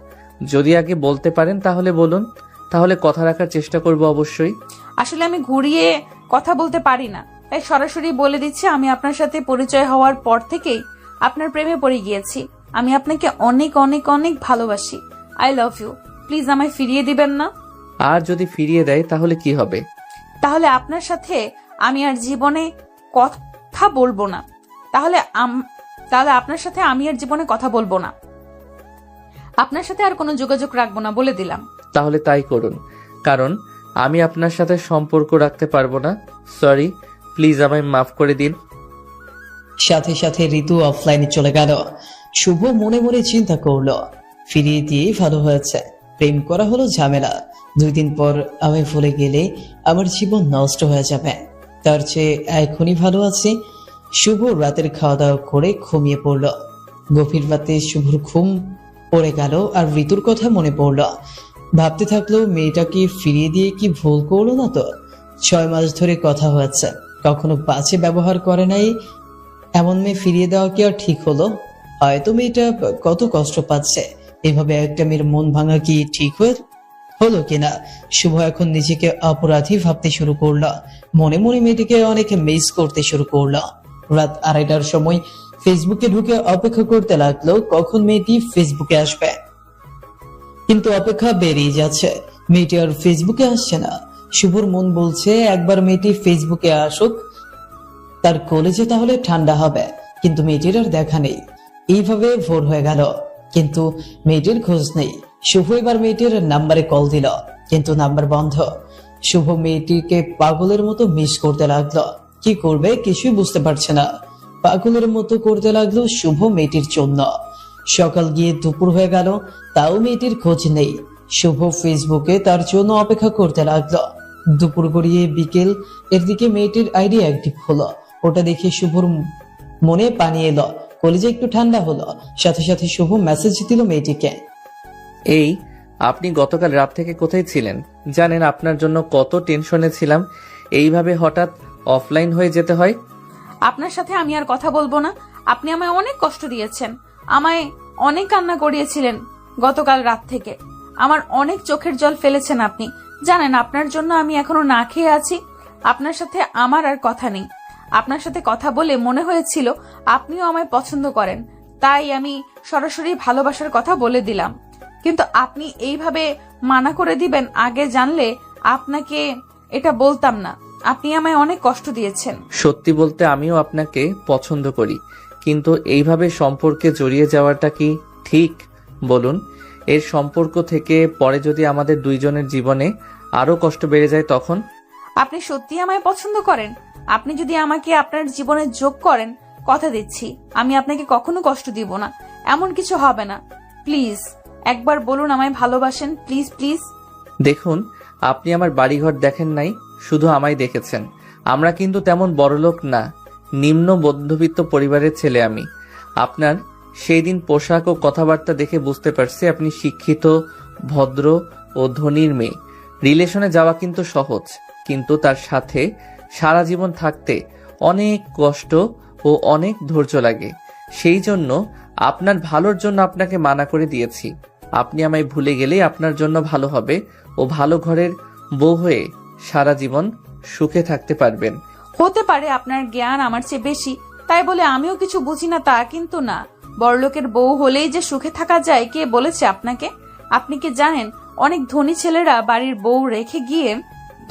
যদি আগে বলতে পারেন তাহলে বলুন, তাহলে কথা রাখার চেষ্টা করব অবশ্যই। আসলে আমি ঘুরিয়ে কথা বলতে পারি না, তাই সরাসরি বলে দিচ্ছি, আমি আপনার সাথে পরিচয় হওয়ার পর থেকেই আপনার প্রেমে পড়ে গিয়েছি। আমি আপনাকে অনেক অনেক অনেক ভালোবাসি। I love you. প্লিজ আমায় ফিরিয়ে দিবেন না। আর যদি ফিরিয়ে দেয় তাহলে কি হবে? তাহলে আপনার সাথে আমি আর জীবনে কথা বলবো না। তাহলে আপনার সাথে আমি আর জীবনে কথা বলবো না। আপনার সাথে আর কোনো যোগাযোগ রাখবো না, বলে দিলাম। তাহলে তাই করুন, কারণ আমি আপনার সাথে সম্পর্ক রাখতে পারবো না। সরি, প্লিজ আমায় মাফ করে দিন। সাথে সাথে ঋতু অফলাইনে চলে গেল। শুভ মনে মনে চিন্তা করলো, ফিরিয়ে দিয়ে ভালো হয়েছে। প্রেম করা হলো ঝামেলা, 2 দিন পর আমি ভুলে গেলে আমার জীবন নষ্ট হয়ে যাবে। তার চেয়ে এখনই ভালো আছি। শুভ রাতের খাওয়া দাওয়া করে ঘুমিয়ে পড়ল। গভীর রাতে শুভর ঘুম পড়ে গেল আর ঋতুর কথা মনে পড়ল। ভাবতে থাকলো, মেয়েটাকে ফিরিয়ে দিয়ে কি ভুল করলো না তো? 6 মাস ধরে কথা হয়েছে, কখনো বাজে ব্যবহার করে নাই। এমন মেয়ে ফিরিয়ে দেওয়া কি আর ঠিক হলো? হয়তো মেয়েটা কত কষ্ট পাচ্ছে। এভাবে একটা মেয়ের মন ভাঙা কি ঠিক হলো কিনা? শুভ এখন নিজেকে অপরাধী ভাবতে শুরু করলো। মনে মনে মেয়েটিকে অনেক মিস করতে শুরু করলো। রাত 2:30টার সময় ফেসবুকে ঢুকে অপেক্ষা করতে লাগলো কখন মেয়েটি ফেসবুকে আসবে, কিন্তু অপেক্ষা বেরিয়ে যাচ্ছে। মেয়েটি আর ফেসবুকে আসছে না। শুভর মন বলছে একবার মেয়েটি ফেসবুকে আসুক, তার কলেজে তাহলে ঠান্ডা হবে, কিন্তু মেয়েটির আর দেখা নেই। এইভাবে ভোর হয়ে গেল, কিন্তু মেয়েটির খোঁজ নেই। শুভ এবার মেয়েটির নাম্বারে কল দিল, কিন্তু নাম্বার বন্ধ। শুভ মেয়েটিকে পাগলের মতো মিস করতে লাগলো। কি করবে কিছুই বুঝতে পারছে না। পাগলের মতো করতে লাগলো শুভ মেয়েটির জন্য। সকাল গিয়ে দুপুর হয়ে গেল, তাও মেয়েটির খোঁজ নেই। শুভ ফেসবুকে তার জন্য অপেক্ষা করতে লাগলো। দুপুর গড়িয়ে বিকেল এর দিকে মেয়েটির আইডি অ্যাক্টিভ হলো। ওটা দেখে শুভর মনে পানি এলো, কলেজে একটু ঠান্ডা হলো। সাথে সাথে শুভ মেসেজ দিল মেয়েটিকে। এই, আপনি গতকাল রাত থেকে কোথায় ছিলেন? জানেন আপনার জন্য কত টেনশনে ছিলাম। এইভাবে হঠাৎ অফলাইন হয়ে যেতে হয়। আপনার সাথে আমি আর কথা বলবো না। আপনি আমায় অনেক কষ্ট দিয়েছেন, আমায় অনেক কান্না করিয়েছিলেন গতকাল রাত থেকে। আমার অনেক চোখের জল ফেলেছেন আপনি। জানেন আপনার জন্য আমি এখনো না খেয়ে আছি। আপনার সাথে আমার আর কথা নেই। আপনার সাথে কথা বলে মনে হয়েছিল আপনিও আমায় পছন্দ করেন, তাই আমি সরাসরি ভালোবাসার কথা বলে দিলাম। কিন্তু আপনি এইভাবে মানা করে দিবেন, আগে জানলে আপনাকে এটা বলতাম না। আপনি আমায় অনেক কষ্ট দিয়েছেন। সত্যি বলতে আমিও আপনাকে পছন্দ করি, কিন্তু এইভাবে সম্পর্কে জড়িয়ে যাওয়াটা কি ঠিক বলুন? এর সম্পর্ক থেকে পরে যদি আমাদের দুইজনের জীবনে আরো কষ্ট বেড়ে যায় তখন? আপনি সত্যি আমায় পছন্দ করেন? আপনি যদি আমাকে আপনার জীবনে যোগ করেন, কথা দিচ্ছি আমি আপনাকে কখনো কষ্ট দিব না। এমন কিছু হবে না। প্লিজ একবার বলুন আমায় ভালোবাসেন, প্লিজ প্লিজ। দেখুন, আপনি আমার বাড়িঘর দেখেন নাই, শুধু আমায় দেখেছেন। আমরা কিন্তু তেমন বড়লোক না, নিম্ন মধ্যবিত্ত পরিবারের ছেলে আমি। আপনার সেই দিন পোশাক ও কথাবার্তা দেখে বুঝতে পারছি আপনি শিক্ষিত, ভদ্র ও ধনীর মেয়ে। রিলেশনে যাওয়া কিন্তু সহজ, কিন্তু তার সাথে সারা জীবন থাকতে অনেক কষ্ট ও অনেক ধৈর্য লাগে। সেই জন্য আপনার ভালোর জন্য আপনাকে মানা করে দিয়েছি। আপনি আমায় ভুলে গেলেই আপনার জন্য ভালো হবে ও ভালো ঘরের বউ হয়ে সারা জীবন সুখে থাকতে পারবেন। হতে পারে আপনার জ্ঞান আমার চেয়ে বেশি, তাই বলে আমিও কিছু বুঝি না তা কিন্তু না। বড়লোকের বউ হলেই যে সুখে থাকা যায় কে বলেছে আপনাকে? আপনি কি জানেন অনেক ধনী ছেলেরা বাড়ির বউ রেখে গিয়ে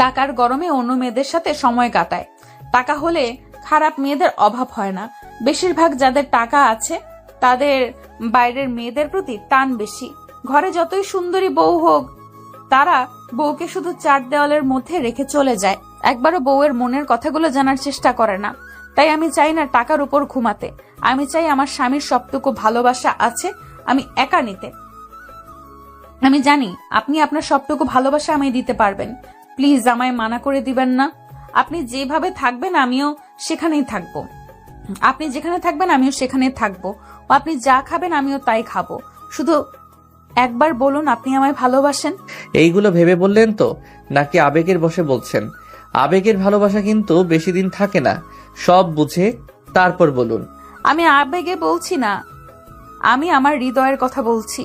টাকার গরমে অন্য মেয়েদের সাথে সময় কাটায়। টাকা হলে খারাপ মেয়েদের অভাব হয় না। বেশিরভাগ যাদের টাকা আছে তাদের বাইরের মেয়েদের প্রতি টান বেশি। ঘরে যতই সুন্দরী বউ হোক, তারা বউকে শুধু চার দেওয়ালের মধ্যে রেখে চলে যায়, একবারও বউয়ের মনের কথাগুলো জানার চেষ্টা করে না। তাই আমি চাই না টাকার উপর ঘুমাতে। আমি চাই আমার স্বামীর সবটুকু ভালোবাসা আছে আমি একা নিতে। আমি জানি আপনি আপনার সবটুকু ভালোবাসা আমায় দিতে পারবেন। প্লিজ আমায় মানা করে দিবেন না। আপনি যেভাবে থাকবেন আমিও সেখানেই থাকবো। আপনি যেখানে থাকবেন আমিও সেখানে থাকবো। ও আপনি যা খাবেন আমিও তাই খাবো। শুধু একবার বলুন আপনি আমায় ভালোবাসেন। এইগুলো ভেবে বললেন তো, নাকি আবেগের বশে বলছেন? আবেগের ভালোবাসা কিন্তু বেশি দিন থাকে না, সব বুঝে তারপর বলুন। আমি আবেগে বলছি না, আমি আমার হৃদয়ের কথা বলছি।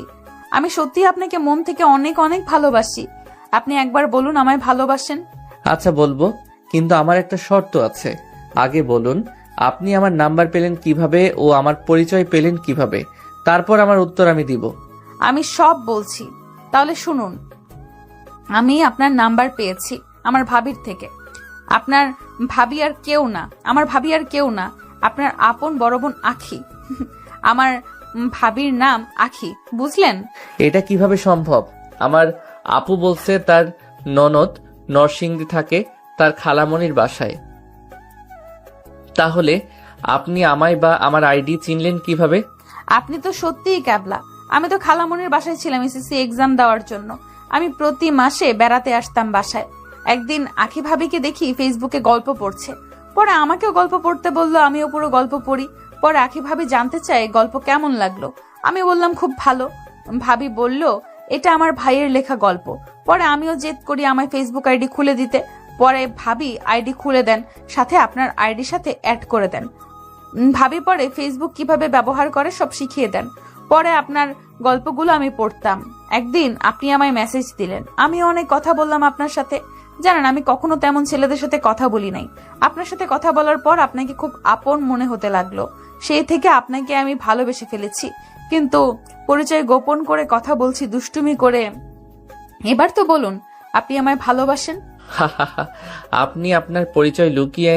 আমি সত্যি আপনাকে মন থেকে অনেক অনেক ভালোবাসি। আপনি একবার বলুন আমায় ভালোবাসেন। আচ্ছা বলবো, কিন্তু আমার একটা শর্ত আছে। আগে বলুন আপনি আমার নাম্বার পেলেন কিভাবে ও আমার পরিচয় পেলেন কিভাবে, তারপর আমার উত্তর আমি দিব। আমি সব বলছি, তাহলে শুনুন। আমি আপনার নাম্বার পেয়েছি আমার ভাবির থেকে। আপনার ভাবি আর কেউ না, আমার ভাবি আর কেউ না, আপনার আপন বড় বোন আখি। আমার ভাবির নাম আখি, বুঝলেন? এটা কিভাবে সম্ভব? আমার আপু বলছে তার ননদ নরসিংদী থাকে, তার খালামণির বাসায়। তাহলে আপনি আমায় বা আমার আইডি চিনলেন কিভাবে? আপনি তো সত্যিই ক্যাবলা। আমি তো খালামনির বাসায় ছিলাম এসএসসি এক্সাম দেওয়ার জন্য। আমি প্রতি মাসে বেড়াতে আসতাম বাসায়। একদিন আখি ভাবিকে দেখি ফেসবুকে গল্প পড়ছে। পরে আমাকেও গল্প পড়তে বললো, আমিও পুরো গল্প পড়ি। পরে আখি ভাবি জানতে চায় গল্প কেমন লাগলো। আমি বললাম খুব ভালো। ভাবি বলল এটা আমার ভাইয়ের লেখা গল্প। পরে আমিও জেদ করি আমায় ফেসবুক আইডি খুলে দিতে। পরে ভাবি আইডি খুলে দেন, সাথে আপনার আইডির সাথে অ্যাড করে দেন। ভাবি পরে ফেসবুক কিভাবে ব্যবহার করে সব শিখিয়ে দেন। পরে আপনার গল্পগুলো আমি পড়তাম। একদিন আপনি আমায় মেসেজ দিলেন, আমি অনেক কথা বললাম আপনার সাথে। জানেন আমি কখনো তেমন ছেলেদের সাথে কথা বলি নাই। আপনার সাথে কথা বলার পর আপনাকে খুব আপন মনে হতে লাগলো। সেই থেকে আপনাকে আমি ভালোবেসে ফেলেছি। কিন্তু পরিচয় গোপন করে কথা বলছি দুষ্টুমি করে। এবার তো বলুন আপনি আমায় ভালোবাসেন। আপনি আপনার পরিচয় লুকিয়ে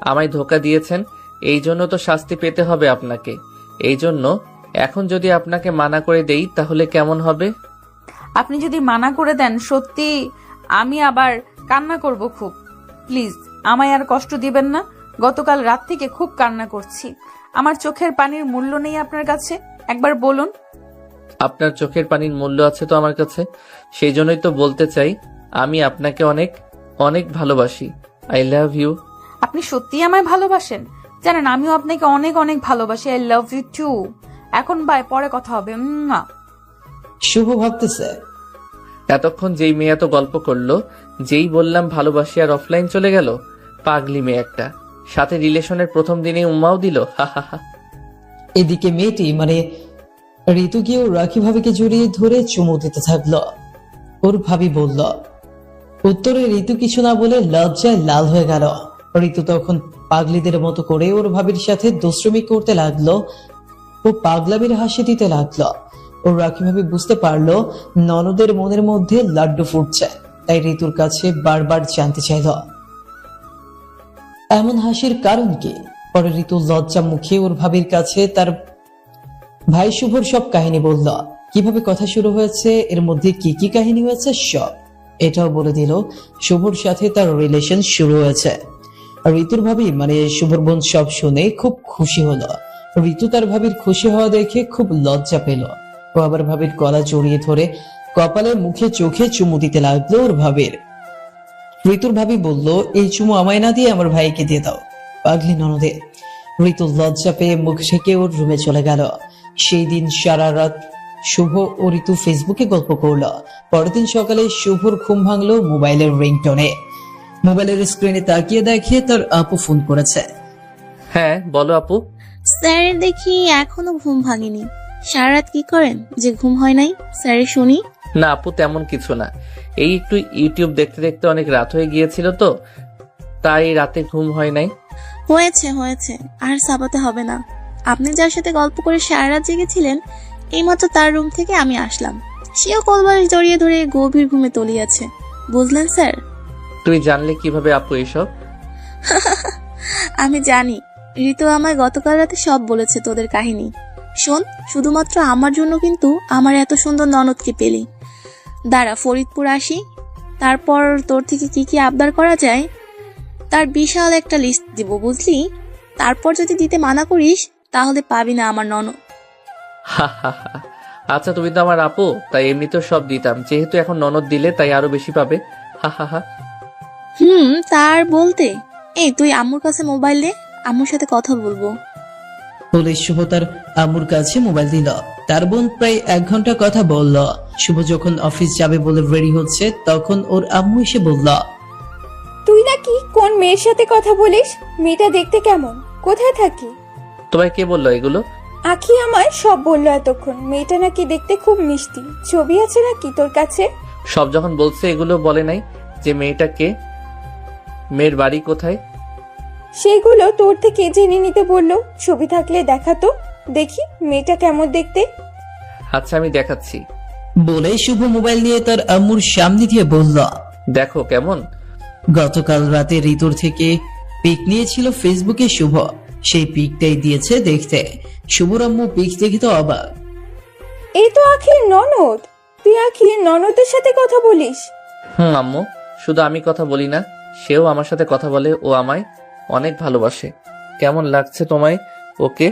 আমায় ধোকা দিয়েছেন, এই জন্য তো শাস্তি পেতে হবে আপনাকে। এই জন্য এখন যদি আপনাকে মানা করে দেই তাহলে কেমন হবে? আপনি যদি মানা করে দেন সত্যি আমি আবার কান্না করব খুব। প্লিজ আমায় আর কষ্ট দিবেন না। গতকাল রাত থেকে খুব কান্না করছি। আমার চোখের পানির মূল্য নেই আপনার কাছে? একবার বলুন। আপনার চোখের পানির মূল্য আছে তো আমার কাছে। সেই জন্যই তো বলতে চাই আমি আপনাকে অনেক অনেক ভালোবাসি। I love you. আপনি সত্যিই আমায় ভালোবাসেন? জানেন আমিও আপনাকে অনেক অনেক ভালোবাসি। I love you too. এখন বাই, পরে কথা হবে। শুভ ভাবতেছে এতক্ষণ যেই মেয়ে এত গল্প করলো, যেই বললাম ভালোবাসি আর অফলাইন চলে গেল। পাগলি মেয়ে একটা, সাথে রিলেশনের প্রথম দিনেই উম্মাও দিল। এদিকে মেয়েটি মানে ঋতু গিয়েও রাখি ভাবিকে জড়িয়ে ধরে চুমু দিতে থাকলো। ওর ভাবি বলল। উত্তরে ঋতু কিছু না বলে লজ্জায় লাল হয়ে গেল। ঋতু তখন পাগলিদের মতো করে ওর ভাবির সাথে দুষ্টুমি করতে লাগলো। ও পাগলামির হাসি দিতে লাগলো। ওর রাখি ভাবি বুঝতে পারলো ননদের মনের মধ্যে লাড্ডু ফুটছে, তাই ঋতুর কাছে বারবার জানতে চাইল এমন হাসির কারণ কি। পরে ঋতু লজ্জা মুখে ওর ভাবির কাছে তার ভাই শুভর সব কাহিনী বলল। কিভাবে কথা শুরু হয়েছে, এর মধ্যে কি কি কাহিনী হয়েছে সব। এটাও বলে দিল শুভর সাথে তার রিলেশন শুরু হয়েছে। ঋতুর ভাবি মানে শুভর বোন সব শুনে খুব খুশি হলো। ঋতু তার ভাবির খুশি হওয়া দেখে খুব লজ্জা পেল। ও আবার ভাবির গলা জড়িয়ে ধরে কপালে মুখে চোখে চুমু দিতে লাগলো ওর ভাবির। ঋতুর ভাবি বলল, এই চুমু আমায় না দিয়ে আমার ভাইকে দিয়ে দাও, পাগলি ননদে। ঋতু লজ্জা পেয়ে মুখ ঢেকে ওর রুমে চলে গেল। সেই দিন সারা রাত শুভ ও ঋতু ফেসবুকে গল্প করলো। পরের দিন সকালে শুভর ঘুম ভাঙলো মোবাইলের রিংটোনে। মোবাইলের স্ক্রিনে তাকিয়ে দেখে তার আপু ফোন করেছে। হ্যাঁ বলো আপু। স্যারের দেখি এখনো ঘুম ভাঙেনি। সারা রাত কি করেন যে ঘুম হয় নাই স্যারের শুনি? না আপু তেমন কিছু না, এই একটু ইউটিউব দেখতে দেখতে অনেক রাত হয়ে গিয়েছিল তো তাই রাতে ঘুম হয় নাই। হয়েছে হয়েছে, আর সাবাতে হবে না। আপনি যার সাথে গল্প করে সারা রাত জেগেছিলেন, এইমাত্র তার রুম থেকে আমি আসলাম। সেও কলবারে জড়িয়ে ধরে গভীর ঘুমে তলিয়েছে। বুঝলেন স্যার? তুই জানলে কিভাবে আপু এসব? আমি জানি, ঋতু আমায় গতকাল রাতে সব বলেছে তোদের কাহিনী। শোন, শুধুমাত্র আমার জন্য কিন্তু আমার এত সুন্দর ননদকে পেলি। দাঁড়া, ফরিদপুর আসি, তারপর তোর থেকে কি কি আবদার করা যায় তার বিশাল একটা লিস্ট দিব, বুঝলি? তারপর যদি দিতে মানা করিস তাহলে পাবি না আমার ননদ। আচ্ছা, তুমি তো আমার আপু, তাই এমনিতেও সব দিতাম। যেহেতু এখন ননদ দিলে তাই আরো বেশি পাবে। হা হা হা। তার বলতে, এই তুই আম্মুর কাছে মোবাইল দে, আম্মুর সাথে কথা বলবো। বলে শুভ তার আম্মুর কাছে মোবাইল দিল। তার বোন প্রায় 1 ঘন্টা কথা বলল। শুভ যখন অফিস যাবে বলে রেডি হচ্ছে, তখন ওর আম্মু এসে বলল, তুই নাকি কোন মেয়ের সাথে কথা বলিস? মেয়েটা দেখতে কেমন? কোথায় থাকি? তোমায় কে বললো এগুলো? আখি আমায় সব বললো এতক্ষণ। মেয়েটা নাকি দেখতে খুব মিষ্টি। ছবি আছে নাকি তোর কাছে? সব যখন বলছে, এগুলো বলে নাই যে মেয়েটা কে, মেয়ের বাড়ি কোথায়। সেগুলো তোর থেকে জেনে নিতে বললো। ছবি থাকলে দেখাতো, দেখি মেয়েটা কেমন দেখতে। আচ্ছা, আমি দেখাচ্ছি। বলে শুভ মোবাইল নিয়ে তার আম্মুর সামনে দিয়ে বলল, দেখো কেমন। গতকাল রাতে ঋতুর থেকে পিক নিয়েছিল ফেসবুকে শুভ। সেই পিকটাই দিয়েছে দেখতে। শুভর আম্মু পিক দেখে তো অবাক। এই তো আখির ননদ। তুই আখির ননদের সাথে কথা বলিস? আম্মু, শুধু আমি কথা বলি না, সেও আমার সাথে কথা বলে। ও আমায় অনেক ভালোবাসে। কেমন লাগছে তোমায় ওকে?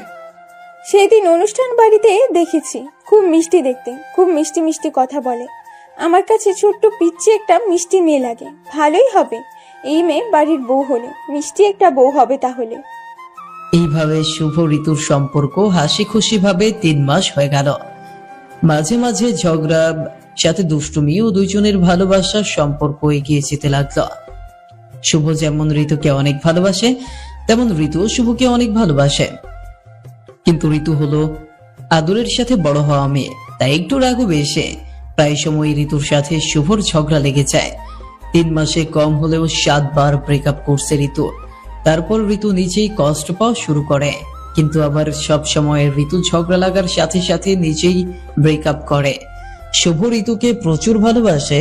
সেদিন অনুষ্ঠান বাড়িতে দেখেছি। খুব মিষ্টি দেখতে, খুব মিষ্টি মিষ্টি কথা বলে। আমার কাছে ছোট্ট পিচ্চি একটা মিষ্টি মেয়ে লাগে। ভালোই হবে, এই মেয়ে বাড়ির বউ হলে মিষ্টি একটা বউ হবে তাহলে। এইভাবে শুভ ঋতুর সম্পর্ক হাসি খুশি ভাবে 3 মাস হয়ে গেল। মাঝে মাঝে ঝগড়া, সাথে দুষ্টুমি ও দুইজনের ভালোবাসার সম্পর্ক এগিয়ে যেতে লাগলো। শুভ যেমন ঋতুকে অনেক ভালোবাসে, তেমন ঋতু শুভকে অনেক ভালোবাসে। কিন্তু ঋতু হলো আদরের সাথে বড় হওয়া মেয়ে, তাই একটু রাগও বেশি। প্রায় সময় ঋতুর সাথে শুভর ঝগড়া লেগে যায়। 3 মাসে কম হলেও 7 বার ব্রেকআপ করছে ঋতু। তারপর ঋতু নিজেই কষ্ট পাওয়া শুরু করে, কিন্তু আবার সব সময় ঋতু ঝগড়া লাগার সাথে সাথে নিজেই ব্রেকআপ করে। শুভ ঋতুকে প্রচুর ভালোবাসে।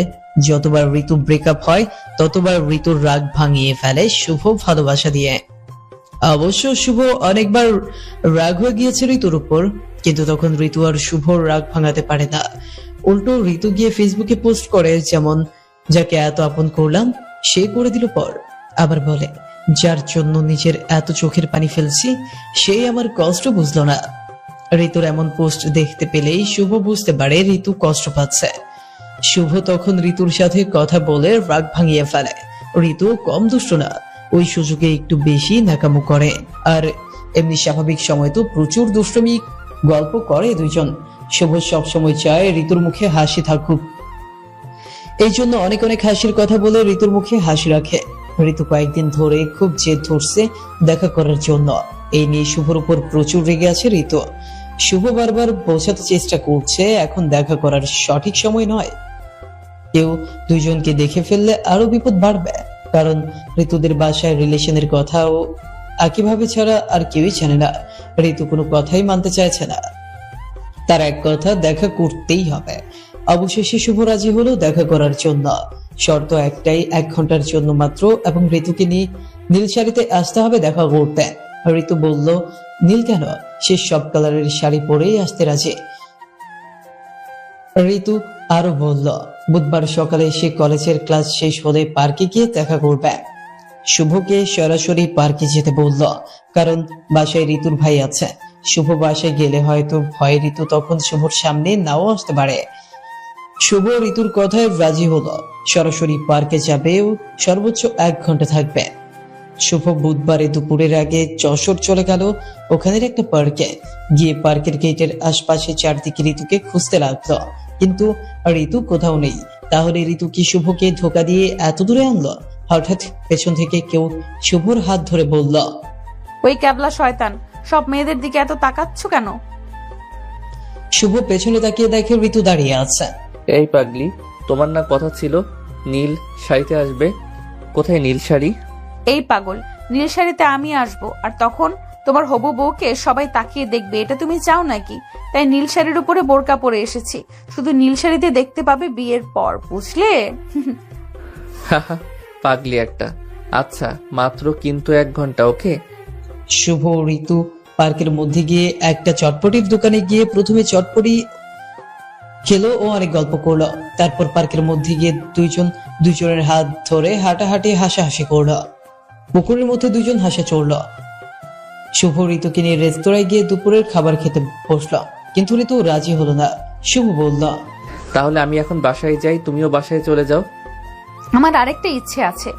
যতবার ঋতু ব্রেকআপ হয় ততবার ঋতুর রাগ ভাঙিয়ে ফেলে শুভ ভালোবাসা দিয়ে। অবশ্য শুভ অনেকবার রাগ হয়ে গিয়েছে ঋতুর উপর, কিন্তু তখন ঋতু আর শুভর রাগ ভাঙাতে পারে না। উল্টো ঋতু গিয়ে ফেসবুকে পোস্ট করে, যেমন যাকে এত আপন করলাম সে করে দিল পর। আবার বলে, যার জন্য নিজের এত চোখের পানি ফেলছি সেই আমার কষ্ট বুঝলো না। ঋতুর এমন পোস্ট দেখতে পেলেই শুভ বুঝতে পারে ঋতু কষ্ট পাচ্ছে। শুভ তখন ঋতুর সাথে কথা বলে রাগ ভাঙিয়ে ফেলে। ঋতু কম দুষ্ট না, ওই সুযোগে একটু বেশি নাকামো করে। আর এমনি স্বাভাবিক সময় তো প্রচুর দুষ্টমি গল্প করে দুইজন। শুভ সব সময় চায় ঋতুর মুখে হাসি থাকুক, এই জন্য অনেক অনেক হাসির কথা বলে ঋতুর মুখে হাসি রাখে। ঋতু কয়েকদিন ধরে খুব জেদ ধরছে দেখা করার জন্য। এই নিয়ে শুভর উপর প্রচুর রেগে আছে ঋতু। শুভ বারবার বোঝাতে চেষ্টা করছে এখন দেখা করার সঠিক সময় নয়। কেউ দুইজনকে দেখে ফেললে আরো বিপদ বাড়বে, কারণ ঋতুদের বাসায় রিলেশনের কথাও একইভাবে ছাড়া আর কেউই জানে না। ঋতু কোনো কথাই মানতে চাইছে না, তার এক কথা দেখা করতেই হবে। অবশেষে শুভ রাজি হলো দেখা করার জন্য। শর্ত একটাই, 1 ঘন্টার জন্য মাত্র, এবং ঋতুকে নিয়ে নীল শাড়িতে আসতে হবে দেখা করতে। ঋতু বলল, নীল কেন? সে সব কালারের শাড়ি পরেই আসতে রাজি। ঋতু আরো বলল, বুধবার সকালে সে কলেজের ক্লাস শেষ হলে পার্কে গিয়ে দেখা করবে। শুভকে সরাসরি পার্কে যেতে বলল, কারণ বাসায় ঋতুর ভাই আছে। শুভ বাসায় গেলে হয়তো ভয় ঋতু তখন শুভর সামনে নাও আসতে পারে। শুভ ঋতুর কথায় রাজি হলো, সরাসরি পার্কে যাবে ও সর্বোচ্চ 1 ঘন্টা থাকবে। শুভ বুধবারে দুপুরের আগে যশোর চলে গেল ওখানের একটা পার্কে। গিয়ে পার্কের গেটের আশপাশে চারদিকে ঋতুকে খুঁজতে লাগলো, কিন্তু ঋতু কোথাও নেই। তাহলে ঋতু কি শুভকে ধোকা দিয়ে এত দূরে আনলো? হঠাৎ পেছন থেকে কেউ শুভর হাত ধরে বলল, ওই ক্যাবলা শয়তান, সব মেয়েদের দিকে এত তাকাচ্ছ কেন? শুভ পেছনে তাকিয়ে দেখে ঋতু দাঁড়িয়ে আছে। এই পাগলি, তোমার না কথা ছিল নীল শাড়িতে আসবে? কোথায় নীল শাড়ি? এই পাগল, নীল শাড়িতে আমি আসবো, আর তখন তোমার হবু বউকে সবাই তাকিয়ে দেখবে, এটা তুমি চাও নাকি? তাই নীল শাড়ির উপরে বোরকা পরে এসেছি, শুধু নীল শাড়িতে দেখতে পাবে বিয়ের পর, বুঝলে? হাহা, পাগলি একটা। আচ্ছা, মাত্র কিন্তু 1 ঘন্টা, ওকে? শুভ ঋতু পার্কের মধ্যে গিয়ে একটা চটপটির দোকানে গিয়ে প্রথমে চটপটি খেলো ও অনেক গল্প করলো। তারপর পার্কের মধ্যে গিয়ে দুজনের হাত ধরে হাঁটাহাঁটি হাসাহাসি করলো। পুকুরের মধ্যে দুজন হাসা চড়লো। শুভ ঋতুকে নিয়ে রেস্তোরাঁয় গিয়ে দুপুরের খাবার খেতে বসলো, কিন্তু ঋতু রাজি হলো না। শুভ বলল, তাহলে আমি এখন বাসায় যাই, তুমিও বাসায় চলে যাও। আমার আরেকটা ইচ্ছে আছে,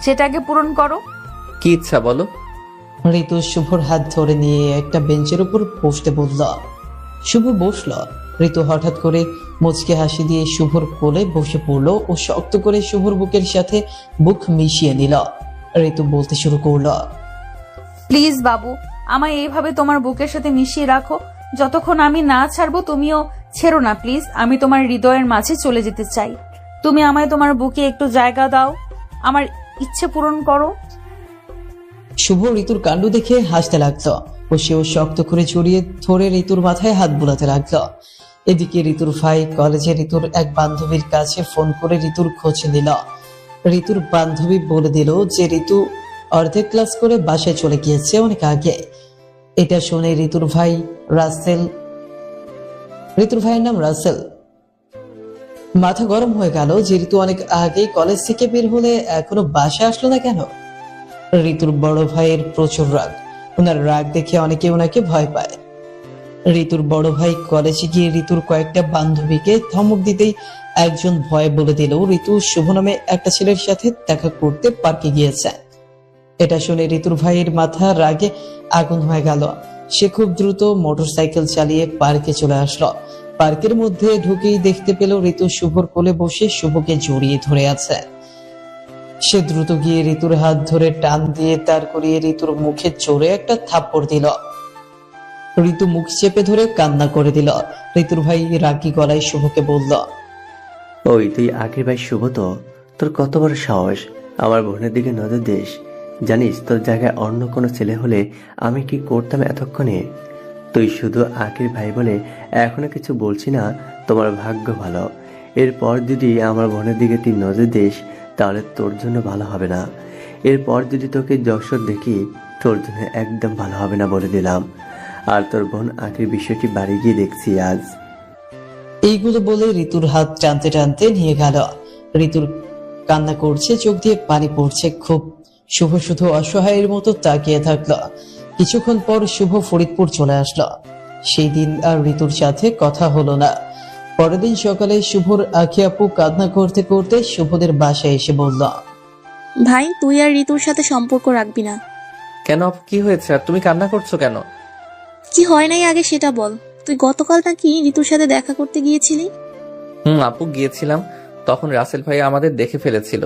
সেটা আগে পূরণ করো। কি ইচ্ছা বলো? ঋতু শুভর হাত ধরে নিয়ে একটা বেঞ্চের উপর বসতে বলল। শুভ বসল। ঋতু হঠাৎ করে মুচকে হাসি দিয়ে শুভর কোলে বসে পড়লো ও শক্ত করে শুভর বুকের সাথে বুক মিশিয়ে নিল। ঋতু বলতে শুরু করলো, প্লিজ বাবু, আমায় এইভাবে তোমার বুকের সাথে মিশিয়ে রাখো, যতক্ষণ আমি না ছাড়বো তুমিও ছেড়ো না প্লিজ। আমি তোমার হৃদয়ের মাঝে চলে যেতে চাই, তুমি আমায় তোমার বুকে একটু জায়গা দাও, আমার ইচ্ছে পূরণ করো। শুভ ঋতুর কাণ্ড দেখে হাসতে লাগলো ও সেও শক্ত করে জড়িয়ে ধরে ঋতুর মাথায় হাত বুলাতে লাগলো। এদিকে ঋতুর ভাই কলেজে ঋতুর এক বান্ধবীর কাছে ফোন করে ঋতুর খোঁজ নিল। ঋতুর বান্ধবী বলে দিল যে ঋতু অর্ধেক ক্লাস করে বাসায় চলে গিয়েছে অনেক আগে। এটা শুনে ঋতুর ভাইয়ের নাম রাসেল। মাথা গরম হয়ে গেল যে ঋতু অনেক আগেই কলেজ থেকে বের হলে এখনো বাসায় আসলো না কেন। ঋতুর বড় ভাইয়ের প্রচুর রাগ, ওনার রাগ দেখে অনেকে ওনাকে ভয় পায়। ঋতুর বড় ভাই কলেজে গিয়ে ঋতুর কয়েকটা বান্ধবীকে ধমক দিতেই একজন ভয় বলে দিল ঋতু শুভ নামে একটা ছেলের সাথে দেখা করতে পার্কে গিয়েছে। এটা শুনে ঋতুর ভাইয়ের মাথা রাগে আগুন হয়ে গেল। সে খুব দ্রুত মোটরসাইকেল চালিয়ে পার্কে চলে আসলো। পার্কের মধ্যে ঢুকেই দেখতে পেল ঋতু শুভর কোলে বসে শুভকে জড়িয়ে ধরে আছে। সে দ্রুত গিয়ে ঋতুর হাত ধরে টান দিয়ে তার করিয়ে ঋতুর মুখে জোরে একটা থাপ্পড় দিল। ঋতু মুখ চেপে ধরে কান্না করে দিল। ঋতুর ভাই রাগী গলায় শুভকে বলল, ওই তুই আগের ভাই শুভ তো? তোর কত বড় সাহস আমার বোনের দিকে নজর দিস? জানিস তোর জায়গায় অন্য কোনো ছেলে হলে আমি কি করতাম এতক্ষণে? তুই শুধু আগের ভাই বলে এখনো কিছু বলছি না। তোমার ভাগ্য ভালো, এরপর যদি আমার বোনের দিকে তুই নজর দিস তাহলে তোর জন্য ভালো হবে না। এরপর যদি তোকে যশোর দেখি তোর জন্য একদম ভালো হবে না বলে দিলাম। আর তোর বোন আগের বিষয়টি বাড়ি গিয়ে দেখছি আজ। এইগুলো বলে ঋতুর হাত টানতে টানতে নিয়ে গেল। ঋতুর কান্না করছে, চোখ দিয়ে পানি পড়ছে খুব। শুভ শুধু অসহায়ের মতো তাকিয়ে থাকলো। কিছুক্ষণ পর শুভ ফরিদপুর চলে আসলো। সেই দিন আর ঋতুর সাথে কথা হলো না। পরের দিন সকালে শুভর আখি আপু কান্না করতে করতে শুভদের বাসায় এসে বলল, ভাই তুই আর ঋতুর সাথে সম্পর্ক রাখবি না। কেন আপু, কি হয়েছে? আর তুমি কান্না করছো কেন? কি হয় নাই আগে সেটা বল। তুই গতকাল নাকি ঋতুর সাথে দেখা করতে গিয়েছিলি? আপু, গিয়েছিলাম। তখন রাসেল ভাই আমাদের দেখে ফেলেছিল,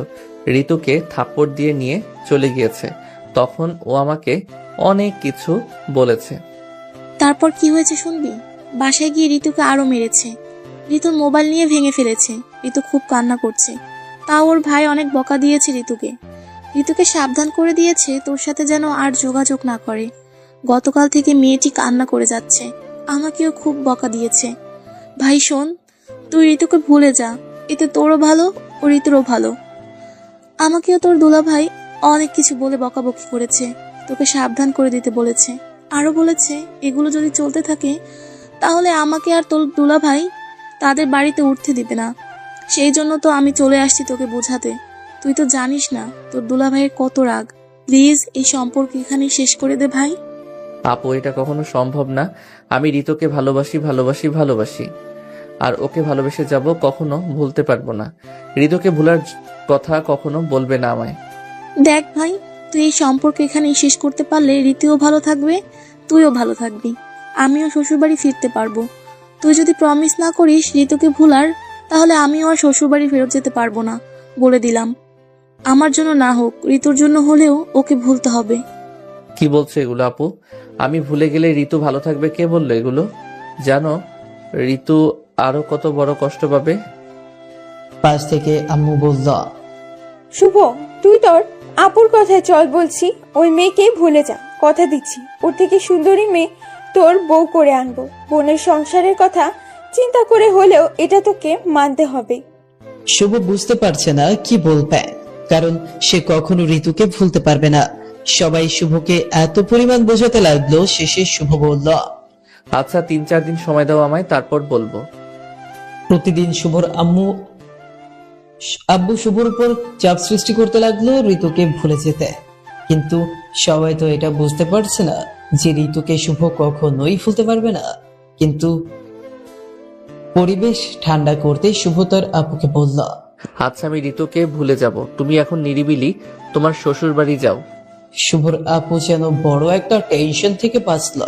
ঋতুকে থাপ্পড় দিয়ে নিয়ে চলে গিয়েছে। তখন ও আমাকে অনেক কিছু বলেছে। তারপর কি হয়েছে শুনবি? বাসায় গিয়ে ঋতুকে আরো মেরেছে। ঋতুর মোবাইল নিয়ে ভেঙে ফেলেছে। ঋতু খুব কান্না করছে। তা ওর ভাই অনেক বকা দিয়েছে ঋতুকে। ঋতুকে সাবধান করে দিয়েছে তোর সাথে যেন আর যোগাযোগ না করে। গতকাল থেকে মেয়েটি কান্না করে যাচ্ছে। আমাকেও খুব বকা দিয়েছে। ভাই শোন, তুই ঋতুকে ভুলে যা, এতে তোরও ভালো ও ঋতুরও ভালো। আমাকেও তোর দুলা ভাই অনেক কিছু বলে বকাবকি করেছে, তোকে সাবধান করে দিতে বলেছে। আরো বলেছে এগুলো যদি চলতে থাকে তাহলে আমাকে আর তোর দুলা ভাই তাদের বাড়িতে উঠতে দিবে না। সেই জন্য তো আমি চলে আসছি তোকে বোঝাতে। তুই তো জানিস না তোর দুলা ভাইয়ের কত রাগ। প্লিজ এই সম্পর্ক এখানে শেষ করে দে ভাই। আপু, এটা কখনো সম্ভব না। আমি ঋতুকে ভালোবাসি ভালোবাসি ভালোবাসি, আর ওকে ভালোবেসে যাব, কখনো ভুলতে পারবো না। ঋতুকে ভুলার কথা কখনো বলবে না আমায়। দেখ ভাই, তুই এই সম্পর্ক এখানেই শেষ করতে পারলে ঋতুও ভালো থাকবে, তুইও ভালো থাকবি, আমিও শ্বশুরবাড়ি ফিরতে পারবো। তুই যদি প্রমিস না করিস ঋতুকে ভুলার, তাহলে আমিও আর শ্বশুরবাড়ি ফেরত যেতে পারবো না, বলে দিলাম। আমার জন্য না হোক, ঋতুর জন্য হলেও ওকে ভুলতে হবে। কি বলছো এগুলো আপু? আমি ভুলে গেলে ঋতু ভালো থাকবে? কে বললো এগুলো? জানো ঋতু আরো কত বড় কষ্ট পাবে। পাশ থেকে আম্মু বলল, শুভ, তুই তোর আপুর কথায় চল বলছি, ওই মেয়েকেই ভুলে যা, কথা দিচ্ছি ওর থেকে সুন্দরী মেয়ে তোর বউ করে আনবো। বোনের সংসারের কথা চিন্তা করে হলেও এটা তোকে মানতে হবে। শুভ বুঝতে পারছে না কি বলবে, কারণ সে কখনো ঋতুকে ভুলতে পারবে না। সবাই শুভকে এত পরিমাণ বোঝাতে লাগলো, শেষে শুভ বলল, আচ্ছা 3-4 দিন সময় দাও আমায়, তারপর বলবো। প্রতিদিন শুভর আব্বু শুভর উপর চাপ সৃষ্টি করতে লাগলো ঋতুকে ভুলে যেতে। কিন্তু সবাই তো এটা বুঝতে পারছে না যে ঋতুকে শুভ কখনোই ভুলতে পারবে না। কিন্তু পরিবেশ ঠান্ডা করতে শুভ তার আপুকে বলল, আচ্ছা আমি ঋতুকে ভুলে যাব, তুমি এখন নিরিবিলি তোমার শ্বশুর বাড়ি যাও। শুভর আপু যেন বড় একটা টেনশন থেকে বাঁচল।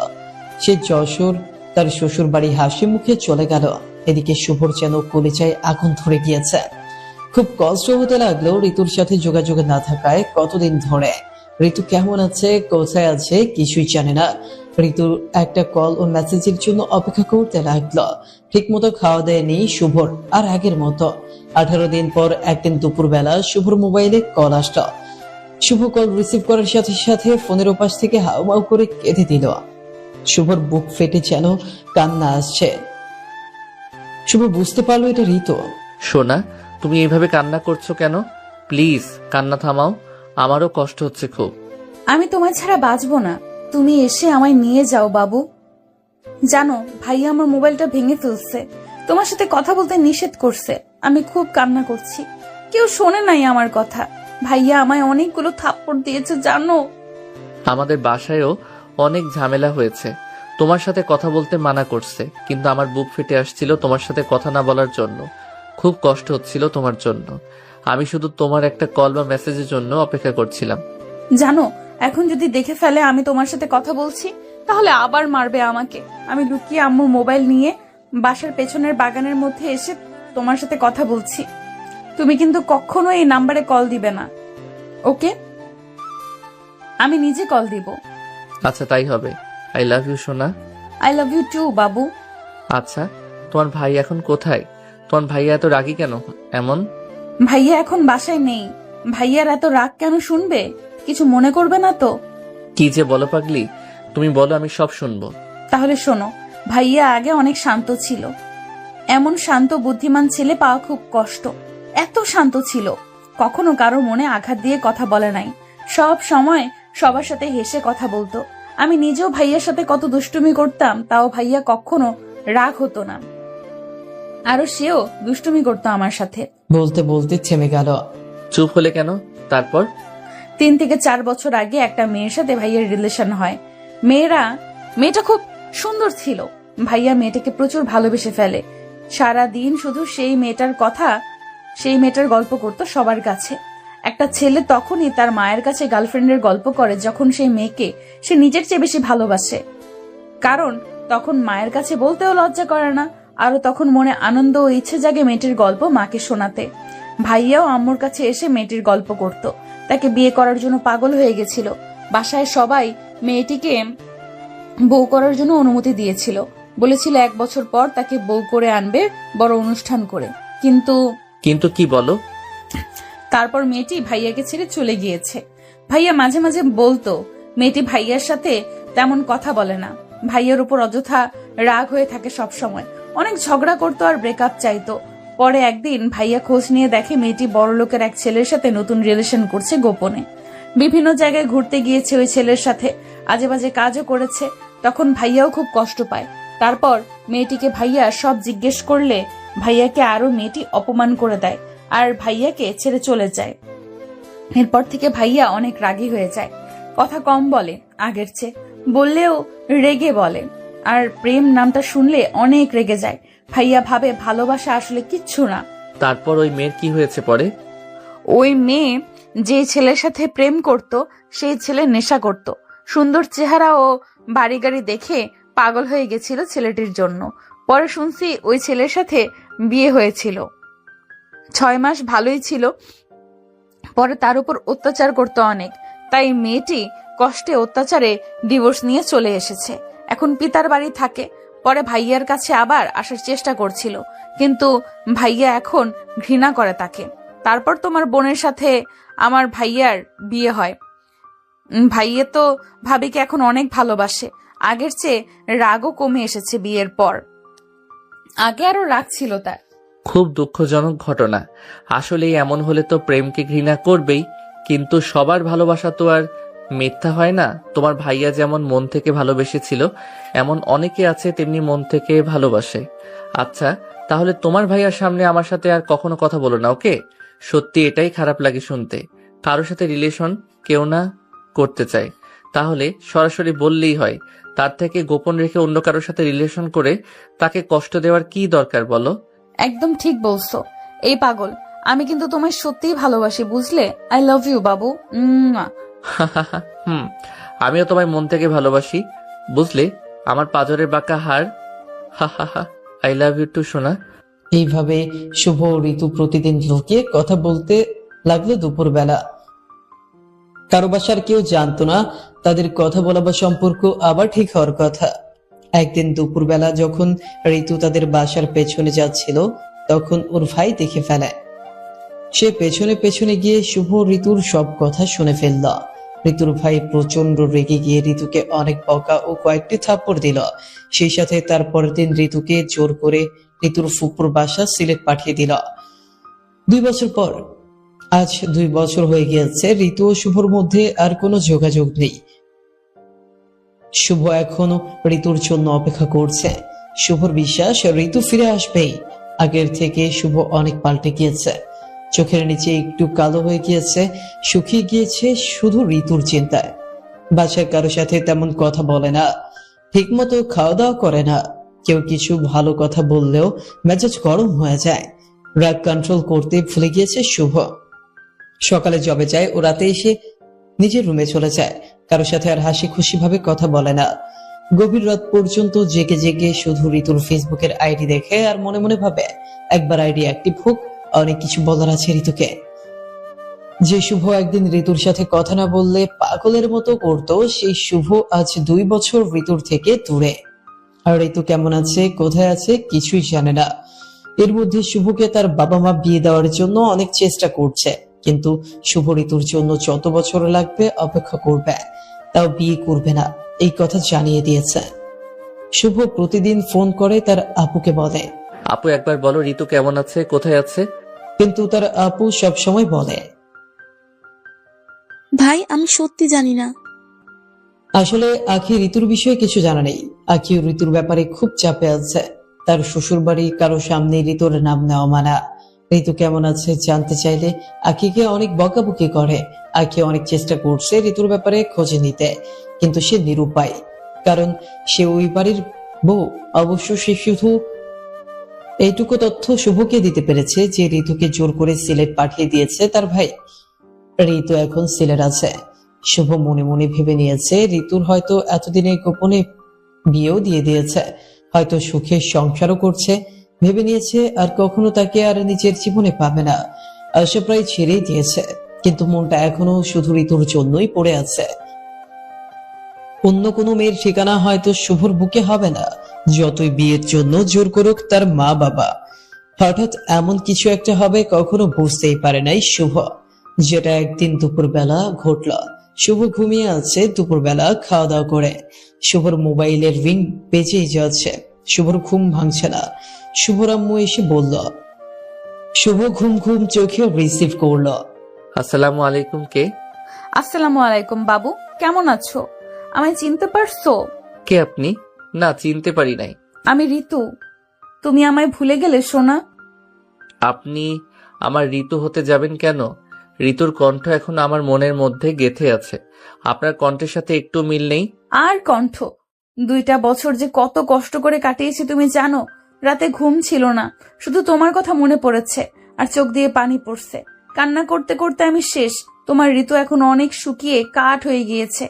সে যশোর তার শ্বশুর বাড়ি হাসি মুখে চলে গেল। এদিকে শুভর যেন কলিজায় আগুন ধরে গিয়েছে। খুব কষ্ট হতে লাগলো ঋতুর সাথে যোগাযোগ না থাকায় কতদিন ধরে। ঋতু কেমন আছে, কোথায় আছে কিছুই জানে না। ঋতুর একটা কল ও মেসেজের জন্য অপেক্ষা করতে লাগলো। ঠিক মতো খাওয়া দেয়নি শুভর আর আগের মতো। 18 দিন পর একদিন দুপুর বেলা শুভর মোবাইলে কল আসলো। শুভ কল রিসিভ করার সাথে সাথে ফোনের ওপাশ থেকে হাউমাউ করে কেঁদে দিল। শুভর বুক ফেটে যেন কান্না আসছে। শুভ বুঝতে পারলো এটা ঋতু। সোনা, তুমি এইভাবে কান্না করছো কেন? প্লিজ কান্না থামাও, আমারও কষ্ট হচ্ছে খুব। আমি তোমার ছাড়া বাঁচবো না, তুমি এসে আমায় নিয়ে যাও বাবু। জানো ভাইয়া আমার মোবাইলটা ভেঙে ফেলছে, তোমার সাথে কথা বলতে নিষেধ করছে। আমি খুব কান্না করছি, কেউ শোনে নাই আমার কথা। ভাইয়া আমায় অনেকগুলো থাপ্পড় দিয়েছে জানো। আমাদের বাসায়ও অনেক ঝামেলা হয়েছে, তোমার সাথে কথা বলতে মানা করছে, কিন্তু আমার বুক ফেটে আসছিল তোমার সাথে কথা না বলার জন্য। খুব কষ্ট হচ্ছিল তোমার জন্য। আমি শুধু তোমার একটা কল বা মেসেজের জন্য অপেক্ষা করছিলাম। জানো এখন যদি দেখে ফেলে আমি তোমার সাথে কথা বলছি, তাহলে আবার মারবে আমাকে। আমি লুকিয়ে আম্মুর মোবাইল নিয়ে বাসার পেছনের বাগানের মধ্যে এসে তোমার সাথে কথা বলছি। তুমি কিন্তু কখনো এই নাম্বারে কল দিবে না, ওকে? আমি নিজে কল দিব। আচ্ছা তাই হবে। আই লাভ ইউ সোনা। আই লাভ ইউ টু বাবু। আচ্ছা তোমার ভাই এখন কোথায়? তোমার ভাইয়া এত রাগী কেন এমন? ভাইয়া এখন বাসায় নেই। ভাইয়ার এত রাগ কেন শুনবে? কিছু মনে করবে না তো? কি যে বলো পাগলি, তুমি বলো, আমি সব শুনবো। তাহলে শোনো, ভাইয়া আগে অনেক শান্ত ছিল। এমন শান্ত বুদ্ধিমান ছেলে পাওয়া খুব কষ্ট। এত শান্ত ছিল, কখনো কারো মনে আঘাত দিয়ে কথা বলে নাই। সব সময় সবার সাথে হেসে কথা বলতো। আমি নিজেও ভাইয়ার সাথে কত দুষ্টুমি করতাম, তাও ভাইয়া কখনো রাগ হতো না। আরো সেও দুষ্টুমি করতো আমার সাথে। বলতে বলতে থেমে গেল। চুপ হলে কেন? তারপর 3 থেকে 4 বছর আগে একটা মেয়ের সাথে ভাইয়ের রিলেশন হয়। মেয়েটা খুব সুন্দর ছিল। ভাইয়া মেয়েটাকে প্রচুর ভালোবেসে ফেলে। সারা দিন শুধু সেই মেয়েটার গল্প করতো সবার কাছে। একটা ছেলে তখনই তার মায়ের কাছে গার্লফ্রেন্ডের গল্প করে যখন সেই মেয়েকে সে নিজের চেয়ে বেশি ভালোবাসে। কারণ তখন মায়ের কাছে বলতেও লজ্জা করে না, আরো তখন মনে আনন্দ ও ইচ্ছে জাগে মেয়েটির গল্প মাকে শোনাতে। ভাইয়াও আম্মুর কাছে এসে মেয়েটির গল্প করত। তাকে বিয়ে করার জন্য পাগল হয়ে গেছিল। বাসায় সবাই মেয়েটিকে বউ করার জন্য অনুমতি দিয়েছিল। বলেছিল 1 বছর পর তাকে বউ করে আনবে বড় অনুষ্ঠান করে। কিন্তু কি বলো? তারপর মেয়েটি ভাইয়াকে ছেড়ে চলে গিয়েছে। ভাইয়া মাঝে মাঝে বলতো মেয়েটি ভাইয়ার সাথে তেমন কথা বলে না, ভাইয়ার উপর অযথা রাগ হয়ে থাকে সব সময়। অনেক ঝগড়া করতো আর ব্রেকআপ চাইতো। পরে একদিন ভাইয়া খোঁজ নিয়ে দেখে মেয়েটি বড়লোকের এক ছেলের সাথে নতুন রিলেশন করছে গোপনে। বিভিন্ন জায়গায় ঘুরতে গিয়েছে ওই ছেলের সাথে, আজে বাজে কাজও করেছে। তখন ভাইয়াও খুব কষ্ট পায়। তারপর মেয়েটিকে ভাইয়া সব জিজ্ঞেস করলে ভাইয়াকে আরো মেয়েটি অপমান করে দেয় আর ভাইয়াকে ছেড়ে চলে যায়। এরপর থেকে ভাইয়া অনেক রাগী হয়ে যায়, কথা কম বলে আগের চেয়ে, বললেও রেগে বলে। আর প্রেম নামটা শুনলে অনেক রেগে যায়। ভাইয়া ভাবে ভালোবাসা আসলে কিচ্ছু না। তারপর ওই মেয়ের কি হয়েছে পরে? ওই মেয়ে যে ছেলের সাথে প্রেম করত সেই ছেলে নেশা করত। সুন্দর চেহারা ও বাড়ি গাড়ি দেখে পাগল হয়ে গেছিল ছেলেটির জন্য। পরে শুনছি ওই ছেলের সাথে বিয়ে হয়েছিল। 6 মাস ভালোই ছিল, পরে তার উপর অত্যাচার করতো অনেক। তাই মেয়েটি কষ্টে অত্যাচারে ডিভোর্স নিয়ে চলে এসেছে। এখন পিতার বাড়ি থাকে। পরে ভাইয়ার কাছে আবার আসার চেষ্টা করছিল, কিন্তু ভাইয়া এখন ঘৃণা করে তাকে। তারপর তোমার বোনের সাথে আমার ভাইয়ার বিয়ে হয়। ভাইয়ে তো ভাবিকে এখন অনেক ভালোবাসে, আগের চেয়ে রাগও কমে এসেছে বিয়ের পর। আগে আরো রাগ ছিল তার। খুব দুঃখজনক ঘটনা। আসলেই এমন হলে তো প্রেমকে ঘৃণা করবেই, কিন্তু সবার ভালোবাসা তো আর মিথ্যা হয় না। তোমার ভাইয়া যেমন মন থেকে ভালোবেসেছিল, এমন অনেকে আছে তেমনি মন থেকে ভালোবাসে। আচ্ছা, তাহলে তোমার ভাইয়ার সামনে আমার সাথে আর কখনো কথা বলো না, ওকে? সত্যি এটাই খারাপ লাগে শুনতে। কারোর সাথে রিলেশন কেউ না করতে চায়, তাহলে সরাসরি বললেই হয়। তার থেকে গোপন রেখে অন্য কারোর সাথে রিলেশন করে তাকে কষ্ট দেওয়ার কি দরকার বলো? একদম ঠিক বলছো। এই পাগল, আমি কিন্তু তোমায় সত্যিই ভালোবাসি, বুঝলে? আই লাভ ইউ বাবু। হুম, আমিও তোমায় মন থেকে ভালোবাসি, বুঝলে? আমার পাজরের বাঁকা হার। আই লাভ ইউ টু সোনা। এইভাবে শুভ ও ঋতু প্রতিদিন লুকিয়ে কথা বলতে লাগলো দুপুরবেলা। কারো বাসার কেউ জানতো না তাদের কথা বলা বা সম্পর্ক আবার ঠিক হওয়ার কথা। একদিন দুপুরবেলা যখন ঋতু তাদের বাসার পেছনে যাচ্ছিল, তখন ওর ভাই দেখে ফেলে। সে পেছনে পেছনে গিয়ে শুভ ঋতুর সব কথা শুনে ফেলল। ঋতুর ভাই প্রচন্ড রেগে গিয়ে ঋতুকে অনেক বকা ও কয়েকটি থাপ্পড় দিল। সেই সাথে তার পরের দিন ঋতুকে জোর করে ঋতুর ফুপুর বাসা সিলেট পাঠিয়ে দিল। 2 বছর পর, আজ 2 বছর হয়ে গিয়েছে। ঋতু ও শুভর মধ্যে আর কোনো যোগাযোগ নেই। শুভ এখনো ঋতুর জন্য অপেক্ষা করছে। শুভর বিশ্বাস ঋতু ফিরে আসবেই। আগের থেকে শুভ অনেক পাল্টে গিয়েছে। চোখের নিচে একটু কালো হয়ে গিয়েছে, শুকিয়ে গিয়েছে শুধু ঋতুর চিন্তায়। বাসায় কারোর সাথে তেমন কথা বলে না, ঠিক মতো খাওয়া দাওয়া করে না। কেউ কিছু ভালো কথা বললেও মেজাজ গরম হয়ে যায়। রাগ কন্ট্রোল করতে ভুলে গিয়েছে শুভ। সকালে জবে যায় ও রাতে এসে নিজের রুমে চলে যায়। কারোর সাথে আর হাসি খুশি ভাবে কথা বলে না। গভীর রাত পর্যন্ত জেগে জেগে শুধু ঋতুর ফেসবুকের আইডি দেখে আর মনে মনে ভাবে একবার আইডি অ্যাক্টিভ হোক, অনেক কিছু বলার আছে ঋতুকে। যে শুভ একদিন ঋতুর সাথে কথা না বললে পাগলের মতো করতো, সেই শুভ আজ 2 বছর ঋতুর থেকে দূরে। আর ঋতু কেমন আছে, কোথায় আছে, কিছুই জানে না। এর মধ্যে শুভকে তার বাবা মা বিয়ে দেওয়ার জন্য অনেক চেষ্টা করছে, কিন্তু শুভ ঋতুর জন্য যত বছর লাগবে অপেক্ষা করবে, তাও বিয়ে করবে না, এই কথা জানিয়ে দিয়েছে। শুভ প্রতিদিন ফোন করে তার আপুকে বলে, আপু একবার বলো ঋতু কেমন আছে, কোথায় আছে? কিন্তু তার আপু সব সময় বলে, ভাই আমি সত্যি জানি না। আসলে আখি ঋতুর বিষয়ে কিছু জানা নেই। আখি ঋতুর ব্যাপারে খুব চাপে আছে। তার শ্বশুর বাড়ি কারো সামনে ঋতুর নাম নেওয়া মানা। ঋতু কেমন আছে জানতে চাইলে আখিকে অনেক বকাবকি করে। আখি অনেক চেষ্টা করছে ঋতুর ব্যাপারে খোঁজ নিতে, কিন্তু সে নিরুপায়, কারণ সে ওই বাড়ির বউ। অবশ্য সে শুধু এইটুকু তথ্য শুভকে দিতে পেরেছে যে ঋতুকে জোর করে সিলেট পাঠিয়ে দিয়েছে তার ভাই। ঋতু এখন সিলেট আছে। শুভ মনে মনে ভেবে নিয়েছে ঋতুর হয়তো এতদিনে গোপনে বিয়েও দিয়ে দিয়েছে, হয়তো সুখে সংসারও করছে। ভেবে নিয়েছে আর কখনো তাকে আর নিজের জীবনে পাবে না। আশা প্রায় ছেড়েই দিয়েছে, কিন্তু মনটা এখনো শুধু ঋতুর জন্যই পড়ে আছে। অন্য কোনো মেয়ের ঠিকানা হয়তো শুভর বুকে হবে না, যতই বিয়ের জন্য জোর করুক তার মা বাবা। হঠাৎ এমন কিছু একটা হবে কখনো বুঝতেই পারে নাই শুভ, যেটা একদিন দুপুরবেলা ঘটল। শুভ ঘুমিয়ে আছে দুপুরবেলা খাওয়া দাওয়া করে। শুভর মোবাইলের রিং বেজেই যাচ্ছে, শুভর ঘুম ভাঙছে না। শুভর আম্মু এসে বলল। শুভ ঘুম ঘুম চোখে রিসিভ করলো। আসসালামু আলাইকুম। কে? আসসালামু আলাইকুম বাবু, কেমন আছো? আমায় চিনতে পারছো? কে আপনি? না, চিনতে পারি নাই। আমি ঋতু। তুমি আমায় ভুলে গেলে সোনা? আপনি আমার ঋতু হতে যাবেন কেন? ঋতুর কণ্ঠ এখন আমার মনের মধ্যে গেঁথে আছে। আপনার কণ্ঠের সাথে একটু মিল নেই? আর কণ্ঠ? 2টা বছর যে কত কষ্ট করে কাটিয়েছি তুমি জানো। রাতে ঘুম ছিল না, শুধু তোমার কথা মনে পড়েছে আর চোখ দিয়ে পানি পড়ছে। কান্না করতে করতে আমি শেষ। তোমার ঋতু এখন অনেক শুকিয়ে কাঠ হয়ে গিয়েছে।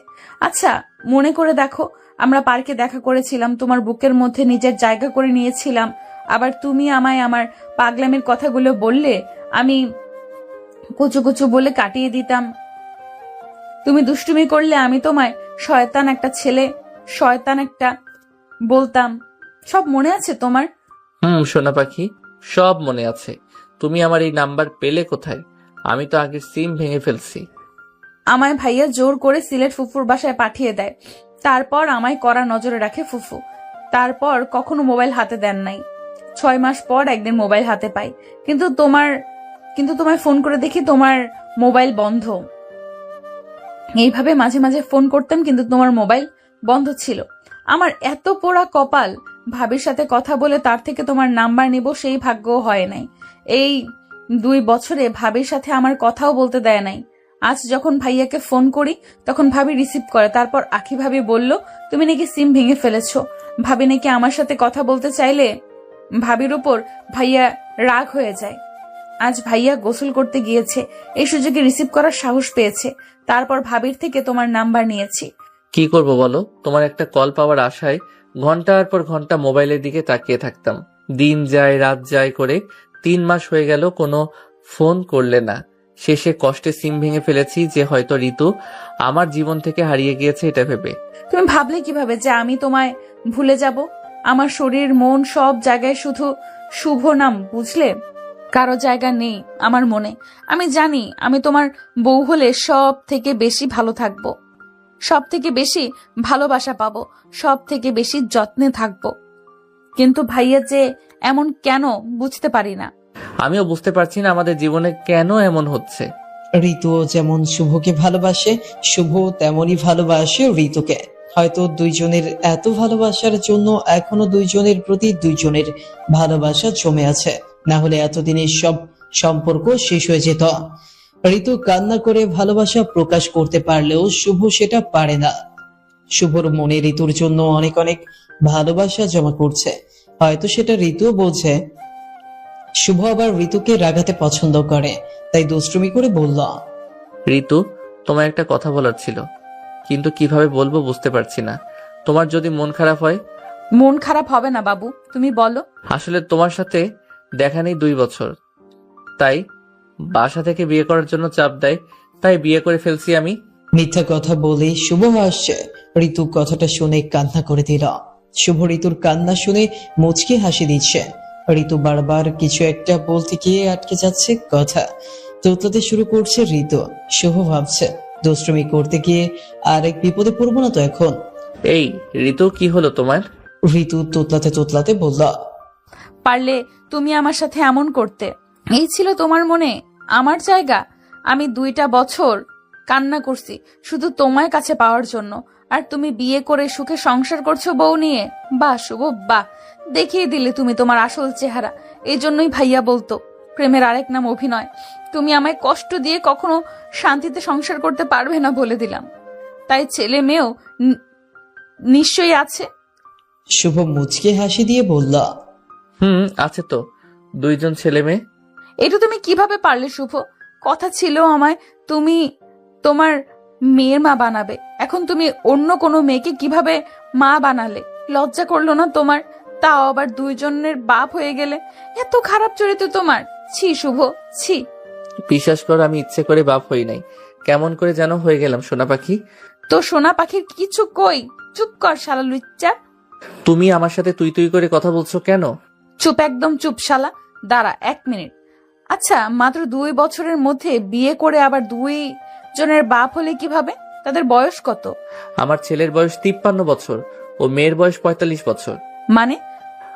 আচ্ছা, মনে করে দেখো, আমরা পার্কে দেখা করেছিলাম, তোমার বুকের মধ্যে নিজের জায়গা করে নিয়েছিলাম। আবার তুমি আমায় আমার পাগলামির কথাগুলো বললে, আমি কুচু কুচু বলে কাটিয়ে দিতাম। তুমি দুষ্টুমি করলে আমি তোমায় শয়তান একটা ছেলে, শয়তান একটা বলতাম। সব মনে আছে তোমার? সোনা পাখি, সব মনে আছে। তুমি আমার এই নাম্বার পেলে কোথায়? আমি তো আগের সিম ভেঙে ফেলছি। আমায় ভাইয়া জোর করে সিলেট ফুফুর বাসায় পাঠিয়ে দেয়। তারপর আমায় কড়া নজরে রাখে ফুফু। তারপর কখনো মোবাইল হাতে দেন নাই। 6 মাস পর একদিন মোবাইল হাতে পাই, কিন্তু তোমায় ফোন করে দেখি তোমার মোবাইল বন্ধ। এইভাবে মাঝে মাঝে ফোন করতাম, কিন্তু তোমার মোবাইল বন্ধ ছিল। আমার এত পোড়া কপাল, ভাবির সাথে কথা বলে তার থেকে তোমার নাম্বার নিব সেই ভাগ্য হয় নাই। এই 2 বছরে ভাবির সাথে আমার কথাও বলতে দেয় নাই। আজ যখন ভাইয়াকে ফোন করি তখন ভাবি রিসিভ করে। তারপর আখি ভাবি বলল তুমি নাকি সিম ভেঙে ফেলেছো। ভাবি নাকি আমার সাথে কথা বলতে চাইলে ভাবির উপর ভাইয়া রাগ হয়ে যায়। আজ ভাইয়া গোসল করতে গিয়েছে, এই সুযোগে রিসিভ করার সাহস পেয়েছে। তারপর ভাবির থেকে তোমার নাম্বার নিয়েছি। কি করব বলো? তোমার একটা কল পাওয়ার আশায় ঘন্টার পর ঘন্টা মোবাইলের দিকে তাকিয়ে থাকতাম। দিন যায় রাত যায় করে 3 মাস হয়ে গেল, কোনো ফোন করলে না। শেষে কষ্টে সিম ভেঙে ফেলেছি যে হয়তো ঋতু আমার জীবন থেকে হারিয়ে গিয়েছে এটা ভেবে। তুমি ভাবলে কিভাবে যে আমি তোমায় ভুলে যাব? আমার শরীর মন সব জায়গায় শুধু শুভ নাম, বুঝলে? কারো জায়গা নেই আমার মনে। আমি জানি আমি তোমার বউ হলে সব থেকে বেশি ভালো থাকবো, সব থেকে বেশি ভালোবাসা পাবো, সব থেকে বেশি যত্নে থাকবো। কিন্তু ভাইয়া যে এমন কেন বুঝতে পারি না। আমিও বুঝতে পারছি না আমাদের জীবনে কেন এমন হচ্ছে। ঋতুও যেমন শুভকে ভালোবাসে, শুভ তেমনই ভালোবাসে ঋতুকে। হয়তো দুইজনের এত ভালোবাসার জন্য এখনো দুইজনের প্রতি দুইজনের ভালোবাসা জমে আছে, না হলে এতদিনের সব সম্পর্ক শেষ হয়ে যেত। ঋতু কান্না করে ভালোবাসা প্রকাশ করতে পারলেও শুভ সেটা পারে না। শুভর মনে ঋতুর জন্য অনেক অনেক ভালোবাসা জমা করছে, হয়তো সেটা ঋতুও বোঝে। শুভ আবার ঋতুকে রাগাতে পছন্দ করে, তাই দুষ্টুমি করে বলল, ঋতু, তোমার একটা কথা বলার ছিল, কিন্তু কিভাবে বলবো বুঝতে পারছি না। তোমার যদি মন খারাপ হয়। মন খারাপ হবে না বাবু, তুমি বলো। আসলে তোমার সাথে দেখা নেই 2 বছর, তাই বাসা থেকে বিয়ে করার জন্য চাপ দেয়, তাই বিয়ে করে ফেলছি আমি। মিথ্যা কথা বলে শুভ হাসছে। ঋতু কথাটা শুনে কান্না করে দিল। শুভ ঋতুর কান্না শুনে মুচকি হাসি দিচ্ছে। ঋতু বারবার কিছু একটা বলতে গিয়ে আটকে যাচ্ছে কথা। তোতলাতে শুরু করছে ঋতু। শুভ ভাবছে দুষ্টুমি করতে গিয়ে আরেক বিপদে পড়বো না তো এখন। এই ঋতু, কি হলো তোমার? ঋতু তোতলাতে তোতলাতে বলল, পারলে তুমি আমার সাথে এমন করতে। এই ছিল তোমার মনে আমার জায়গা। আমি 2টা বছর কান্না করছি শুধু তোমার কাছে পাওয়ার জন্য, আর তুমি বিয়ে করে সুখে সংসার করছো বউ নিয়ে। বাহ শুভ, বাহ, দেখিয়ে দিলে তুমি তোমার আসল চেহারা। এই জন্যই ভাইয়া বলতো প্রেমের আরেক নাম অভিনয়। তুমি আমায় কষ্ট দিয়ে কখনো শান্তিতে সংসার করতে পারবে না বলে দিলাম। তাই ছেলে মেয়েও নিশ্চয়ই আছে। শুভ মুচকি হাসি দিয়ে বলল, আছে তো, 2জন ছেলে মেয়ে। এটা তুমি কিভাবে পারলে শুভ? কথা ছিল আমায় তুমি তোমার মেয়ের মা বানাবে, এখন তুমি অন্য কোনো মেয়েকে কিভাবে মা বানালে? লজ্জা করলো না তোমার? তাও আবার 2জনের বাপ হয়ে গেলে। এত খারাপ চরিত্র তোমার। ছি শুভ, ছি। বিশ্বাস করো, আমি ইচ্ছে করে বাপ হই নাই, কেমন করে যেন হয়ে গেলাম সোনা পাখি। তো সোনা পাখির কিছু কই? চুপ কর শালা লুচ্চা। তুমি আমার সাথে তুই তুই করে কথা বলছো কেন? চুপ, একদম চুপ শালা। দাঁড়া 1 মিনিট। আচ্ছা, মাত্র 2 বছরের মধ্যে বিয়ে করে আবার 2জনের বাপ হলে কিভাবে? তাদের বয়স কত? আমার ছেলের বয়স 53 বছর ও মেয়ের বয়স 45 বছর। মানে?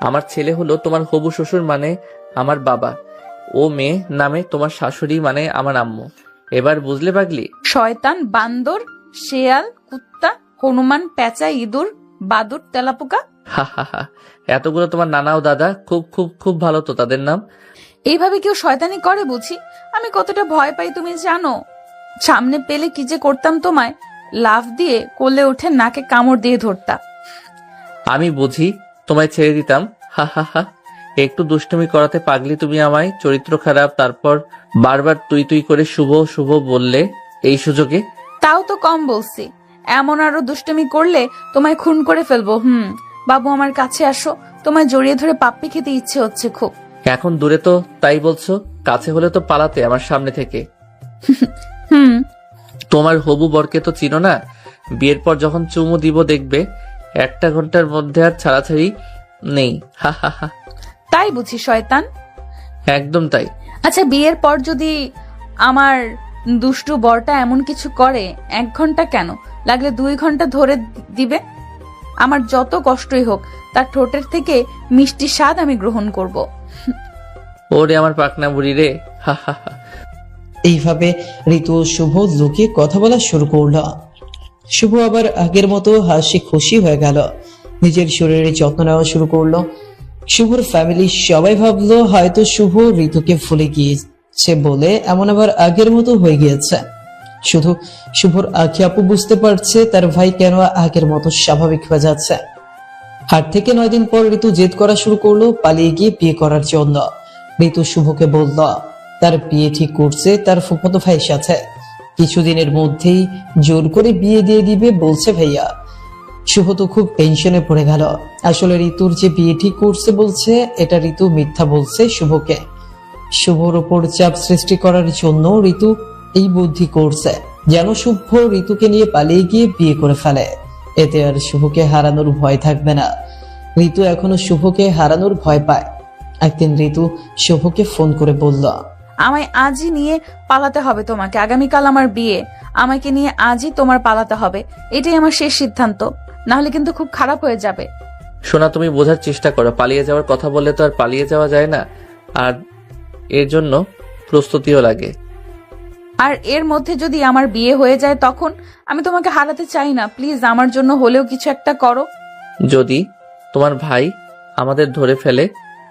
আমার ছেলে হলো তোমার হবু শ্বশুর, মানে আমার বাবা। ও মেয়ে নামে তোমার শাশুড়ি, মানে আমার আম্মু। এবার বুঝলে পাগলি? শয়তান, বান্দর, শেয়াল, কুত্তা, হনুমান, পেঁচা, ইঁদুর, বাদুর, তেলাপোকা। হা হা হা, এতগুলো তোমার নানা ও দাদা, খুব খুব খুব ভালো তো তাদের নাম। এইভাবে কেউ শয়তানি করে বুঝি? আমি কতটা ভয় পাই তুমি জানো? সামনে পেলে কি যে করতাম তোমায়, লাফ দিয়ে কোলে উঠে নাকে কামড় দিয়ে ধরতাম। আমি বুঝি তোমায় ছেড়ে দিতাম। হা হা হা, একটু দুষ্টুমি করাতে পাগলি তুমি আমায়, চরিত্র খারাপ, তারপর বারবার তুই তুই করে শুভ শুভ বললে এই সুযোগে। তাও তো কম বলছি, এমন আরো দুষ্টুমি করলে তোমায় খুন করে ফেলবো। বাবু আমার কাছে আসো, তোমায় জড়িয়ে ধরে পাপ্পি খেতে ইচ্ছে হচ্ছে খুব। এখন দূরে তো তাই বলছো, কাছে হলে তো পালাতে আমার সামনে থেকে। তোমার হবু বরকে তো চিনো না, বিয়ের পর যখন চুমু দিব দেখবে 1 ঘন্টার মধ্যে আর ছাড়াছাড়ি নেই। হা হা হা। তাই বুঝি শয়তান? একদম তাই। আচ্ছা, বিয়ের পর যদি আমার দুষ্টু বরটা এমন কিছু করে 1 ঘন্টা কেন, লাগলে 2 ঘন্টা ধরে দিবে। আমার যত কষ্টই হোক তার ঠোঁটের থেকে মিষ্টি স্বাদ আমি গ্রহণ করব। ওরে আমার পাকনা বুড়ি রে, হা হা হা। এইভাবে ঋতু ও শুভ লুকিয়ে কথা বলা শুরু করলো। শুভ আবার আগের মতো হাসি খুশি হয়ে গেল, নিজের শরীরের যত্ন নেওয়া শুরু করলো। শুভর ফ্যামিলি সবাই ভাবলো হয়তো শুভ ঋতুকে ভুলে গিয়েছে বলে এমন আবার আগের মতো হয়ে গিয়েছে। শুধু শুভর আখি আপু বুঝতে পারছে তার ভাই কেন আগের মতো স্বাভাবিক হয়ে যাচ্ছে। হাট থেকে 9 দিন পর ঋতু জেদ করা শুরু করলো পালিয়ে গিয়ে বিয়ে করার জন্য। ঋতু শুভকে বলল তার বিয়ে ঠিক করছে তার ফুফাতো ভাইয়ের সাথে, কিছুদিনের মধ্যেই জোর করে বিয়ে দিয়ে দিবে বলছে ভাইয়া। শুভ তো খুব টেনশনে পড়ে গেল। আসলে ঋতুর যে বিয়ে ঠিক করছে বলছে এটা ঋতু মিথ্যা বলছে শুভকে। শুভর উপর চাপ সৃষ্টি করার জন্য ঋতু এই বুদ্ধি করছে যেন শুভ ঋতুকে নিয়ে পালিয়ে গিয়ে বিয়ে করে ফেলে, এতে আর শুভকে হারানোর ভয় থাকবে না। ঋতু এখনো শুভকে হারানোর ভয় পায়। একদিন ঋতু শুভকে ফোন করে বলল, আমায় আজই নিয়ে পালাতে হবে তোমাকে, আগামীকাল আমার বিয়ে, আমাকে নিয়ে আজই তোমার পালাতে হবে, এটাই আমার শেষ সিদ্ধান্ত, না হলে কিন্তু খুব খারাপ হয়ে যাবে। সোনা, তুমি বোঝার চেষ্টা করো, পালিয়ে যাওয়ার কথা বললে তো আর পালিয়ে যাওয়া যায় না, আর এর জন্য প্রস্তুতিও লাগে। আর এর মধ্যে যদি আমার বিয়ে হয়ে যায় তখন? আমি তোমাকে হারাতে চাই না, প্লিজ আমার জন্য হলেও কিছু একটা করো। যদি তোমার ভাই আমাদের ধরে ফেলে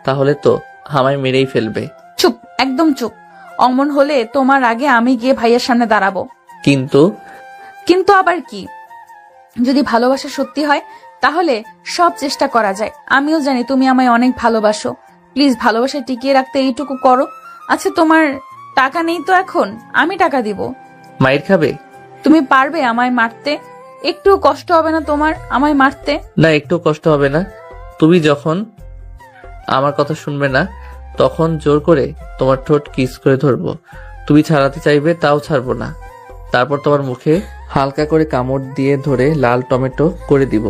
তাহলে তো আমায় মেরেই ফেলবে। চুপ, একদম চুপ। অমন হলে তোমার আগে আমি গিয়ে ভাইয়ের সামনে দাঁড়াবো। কিন্তু আবার কি? যদি ভালোবাসা সত্যি হয় তাহলে সব চেষ্টা করা যায়। আমিও জানি তুমি আমায় অনেক ভালোবাসো, প্লিজ ভালোবাসা টিকিয়ে রাখতে এইটুকু করো। আচ্ছা, তোমার টাকা নেই তো এখন, আমি টাকা দিব। মায়ের খাবে? তুমি পারবে আমায় মারতে? একটু কষ্ট হবে না তোমার আমায় মারতে? না, একটু কষ্ট হবে না। তুমি যখন আমার কথা শুনবে না তখন জোর করে তোমার ঠোঁট কিস করে ধরবো, তুমি ছাড়াতে চাইবে তাও ছাড়বো না। তারপর তোমার মুখে হালকা করে কামড় দিয়ে ধরে লাল টমেটো করে দিব।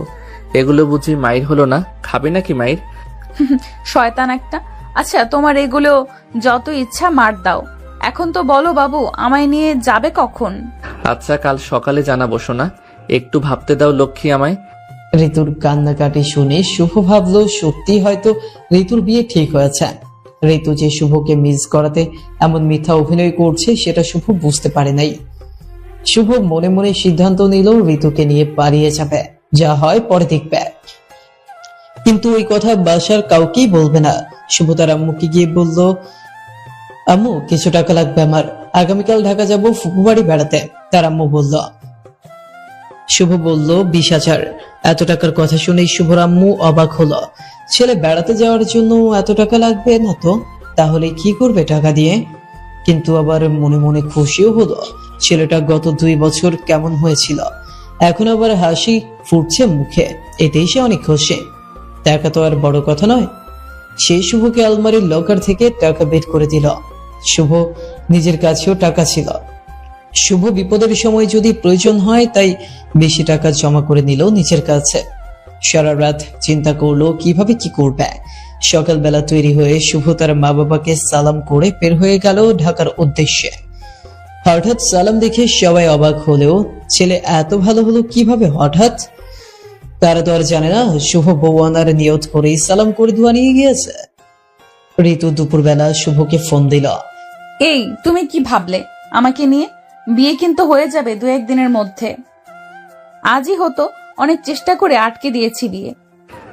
এগুলো বুঝি মাইর হলো না? খাবে নাকি মাইর? শয়তান একটা। আচ্ছা, তোমার এগুলো যত ইচ্ছা মার দাও, এখন তো বলো বাবু আমায় নিয়ে যাবে কখন? আচ্ছা, কাল সকালে জানাবো সোনা, একটু ভাবতে দাও লক্ষ্মী আমায়। ঋতুর কান্নাকাটি শুনে শুভ ভাবলো সত্যি হয়তো ঋতুর বিয়ে ঠিক হয়েছে। ঋতু যে শুভকে মিস করাতে এমন মিথ্যা অভিনয় করছে সেটা শুভ বুঝতে পারে নাই। শুভ মনে মনে সিদ্ধান্ত নিল ঋতুকে নিয়ে পালিয়ে যাবে, যা হয় পরে দেখবে। কিন্তু ওই কথা বাসার কাউকেই বলবে না। শুভ তার আম্মুকে গিয়ে বলল, আম্মু কিছু টাকা লাগবে আমার, আগামীকাল ঢাকা যাব ফুপু বাড়ি বেড়াতে। তার আম্মু বলল। শুভ বলল 20,000। এত টাকার কথা শুনে শুভর আম্মু অবাক হলো। ছেলে বেড়াতে যাওয়ার জন্য এত টাকা লাগবে না তো, তাহলে কি করবে টাকা দিয়ে? কিন্তু আবার মনে মনে খুশিও হলো, ছেলেটা গত 2 বছর কেমন হয়েছিল, এখন আবার হাসি ফুটছে মুখে, এতেই সে অনেক খুশি। টাকা তো আর বড় কথা নয়। সে শুভকে আলমারির লকার থেকে টাকা বের করে দিল। শুভ নিজের কাছেও টাকা ছিল। শুভ বিপদের সময় যদি প্রয়োজন হয় তাই বেশি টাকা জমা করে নিল নিজের কাছে। সারা রাত চিন্তা করলো কিভাবে কি করবে। সকালবেলা তৈরি হয়ে শুভ তার মা বাবাকে সালাম করে বের হয়ে গেল ঢাকার উদ্দেশ্যে। হঠাৎ সালাম দেখে সবাই অবাক হলেও ছেলে এত ভালো হলো কিভাবে হঠাৎ? তারা তো আর জানে না শুভ বউ আনার নিয়ত করেই সালাম করে ধোয়া নিয়ে গিয়েছে। ঋতু দুপুরবেলা শুভকে ফোন দিল। এই তুমি কি ভাবলে আমাকে নিয়ে? বিয়ে কিন্তু হয়ে যাবে 2-1 দিনের মধ্যে। আজই হতো, অনেক চেষ্টা করে আটকে দিয়েছি বিয়ে।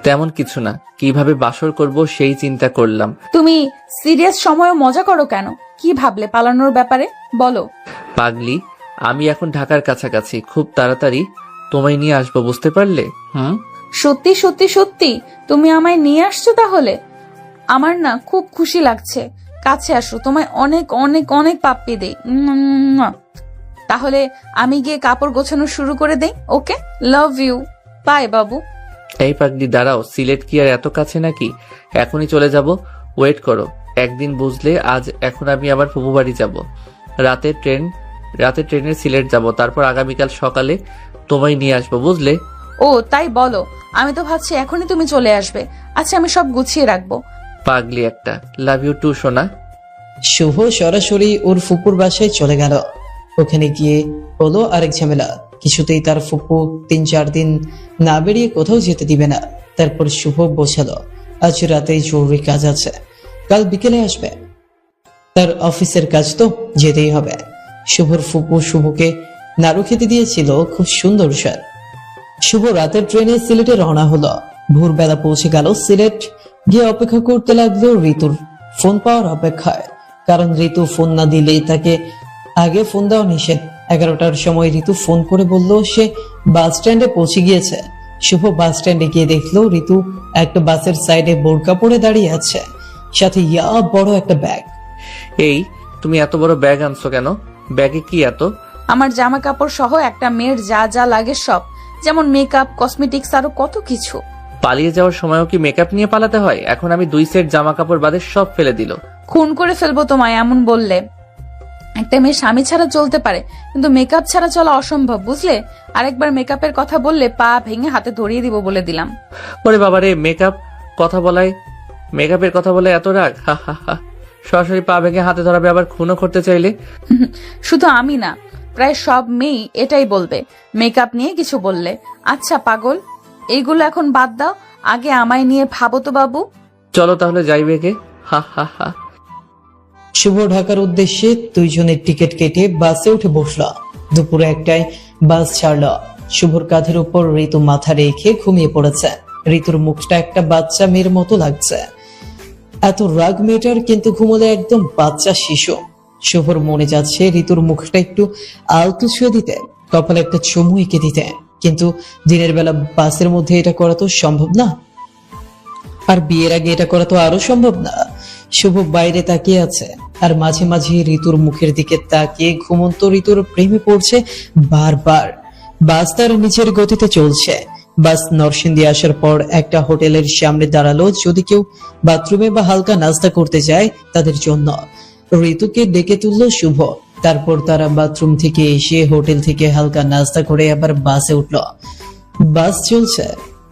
তেমন কিছু না, কিভাবে বাসর করব সেই চিন্তা করলাম। তুমি সিরিয়াস সময়ও মজা করো কেন? কি ভাবলে পালানোর ব্যাপারে বলো। পাগলি, আমি এখন ঢাকার কাছাকাছি, খুব তাড়াতাড়ি তোমায় নিয়ে আসবো, বুঝতে পারলে? সত্যি সত্যি সত্যি তুমি আমায় নিয়ে আসছো? তাহলে আমার না খুব খুশি লাগছে। কাছে আসো, তোমায় অনেক অনেক অনেক পাপ্পি দেই। তাহলে আমি গিয়ে কাপড় গোছানো শুরু করে দেই। ওকে, লাভ ইউ, বাই বাবু। এই পাগলি দাঁড়াও, সিলেট কি আর এত কাছে নাকি? এখনই চলে যাব, ওয়েট করো একদিন, বুঝলে? এখন আমি আবার ফুপু বাড়ি যাব, রাতে ট্রেনে সিলেট যাব, তারপর আগামীকাল সকালে তোমায় নিয়ে আসবো, বুঝলে? ও তাই বলো, আমি তো ভাবছি এখনই তুমি চলে আসবে। আচ্ছা, আমি সব গুছিয়ে রাখবো। পাগলি একটা, লাভ ইউ টু সোনা। শুভ সরাসরি ওর ফুপুর বাসায় চলে গেল। ওখানে গিয়ে হলো আরেক ঝামেলা। কিছুতেই তার ফুপু 3-4 দিন না বেরিয়ে কোথাও যেতে দিবে না। তারপর শুভ বোঝালো আজ রাতেই জরুরি কাজ আছে, কাল বিকেলে আসবে। তার অফিসের কাজ তো যেতেই হবে। শুভর ফুপু শুভকে নাড়ু খেতে দিয়েছিল খুব সুন্দর স্বাদ। শুভ রাতের ট্রেনে সিলেটে রওনা হলো। ভোরবেলা পৌঁছে গেল সিলেট। গিয়ে অপেক্ষা করতে লাগলো ঋতুর ফোন পাওয়ার অপেক্ষায়। কারণ ঋতু ফোন না দিলেই তাকে আগে ফোন দেওয়া নিষেধ। 11টার সময় ঋতু ফোন করে বলল সে বাস স্ট্যান্ডে পৌঁছে গিয়েছে। শুভ বাস স্ট্যান্ডে গিয়ে দেখলো ঋতু একটা বাসের সাইডে বোরকা পরে দাঁড়িয়ে আছে, সাথে বড় একটা ব্যাগ। এই, তুমি এত বড় ব্যাগ আনছো কেন? ব্যাগে কি এত? আমার জামা কাপড় সহ একটা মেয়ের যা যা লাগে সব, যেমন মেকআপ, কসমেটিক্স, আরো কত কিছু। পালিয়ে যাওয়ার সময়ও কি মেকআপ নিয়ে পালাতে হয়? এখন আমি 2 সেট জামা কাপড় বাদে সব ফেলে দিল। খুন করে ফেলবো তোমায় এমন বললে। একটা মেয়ে স্বামী ছাড়া চলতে পারে, কিন্তু মেকআপ ছাড়া চলা অসম্ভব, বুঝলে? আরেকবার মেকআপের কথা বললে পা ভেঙে হাতে ধরিয়ে দিব বলে দিলাম। ওরে বাবারে, মেকআপের কথা বলে এত রাগ? হা হা হা। সরাসরি পা ভেঙে হাতে ধরাবে, আবার খুনও করতে চাইলে? শুধু আমি না, প্রায় সব মেয়ে এটাই বলবে মেকআপ নিয়ে কিছু বললে। আচ্ছা পাগল, এইগুলো এখন বাদ দাও, আগে আমায় নিয়ে ভাবো তো বাবু। চলো তাহলে যাই বেগে। হা হা হা। শুভ ঢাকার উদ্দেশ্যে দুইজনের টিকিট কেটে বাসে উঠে বসল। দুপুরে 1টায় বাস ছাড়ল। শুভর কাঁধের উপর ঋতু মাথা রেখে ঘুমিয়ে পড়েছে। ঋতুর মুখটা একটা বাচ্চা মেয়ের মতো লাগছে। এত রাগ মেয়েটার, কিন্তু ঘুমোলে একদম বাচ্চা শিশু। শুভর মনে যাচ্ছে ঋতুর মুখটা একটু আলতো ছুঁয়ে দিতে, কপালে একটা চুমু এঁকে দিতে, কিন্তু দিনের বেলা বাসের মধ্যে এটা করা তো সম্ভব না। আর বিয়ের আগে এটা করা তো আরো সম্ভব না। শুভ বাইরে তাকিয়ে আছে আর মাঝে মাঝে ঋতুর মুখের দিকে তাকিয়ে ঘুমন্ত ঋতুর প্রেমে পড়ছে বারবার। বাস তার নিচের গতিতে চলছে। বাস নরসিংদী আসার পর একটা হোটেলের সামনে দাঁড়ালো। যদি কেউ বাথরুমে বা হালকা নাস্তা করতে যায় তাদের জন্য। ঋতুকে ডেকে তুললো শুভ। তারপর তারা বাথরুম থেকে এসে হোটেল থেকে হালকা নাস্তা করে আবার বাসে উঠলো। বাস চলছে।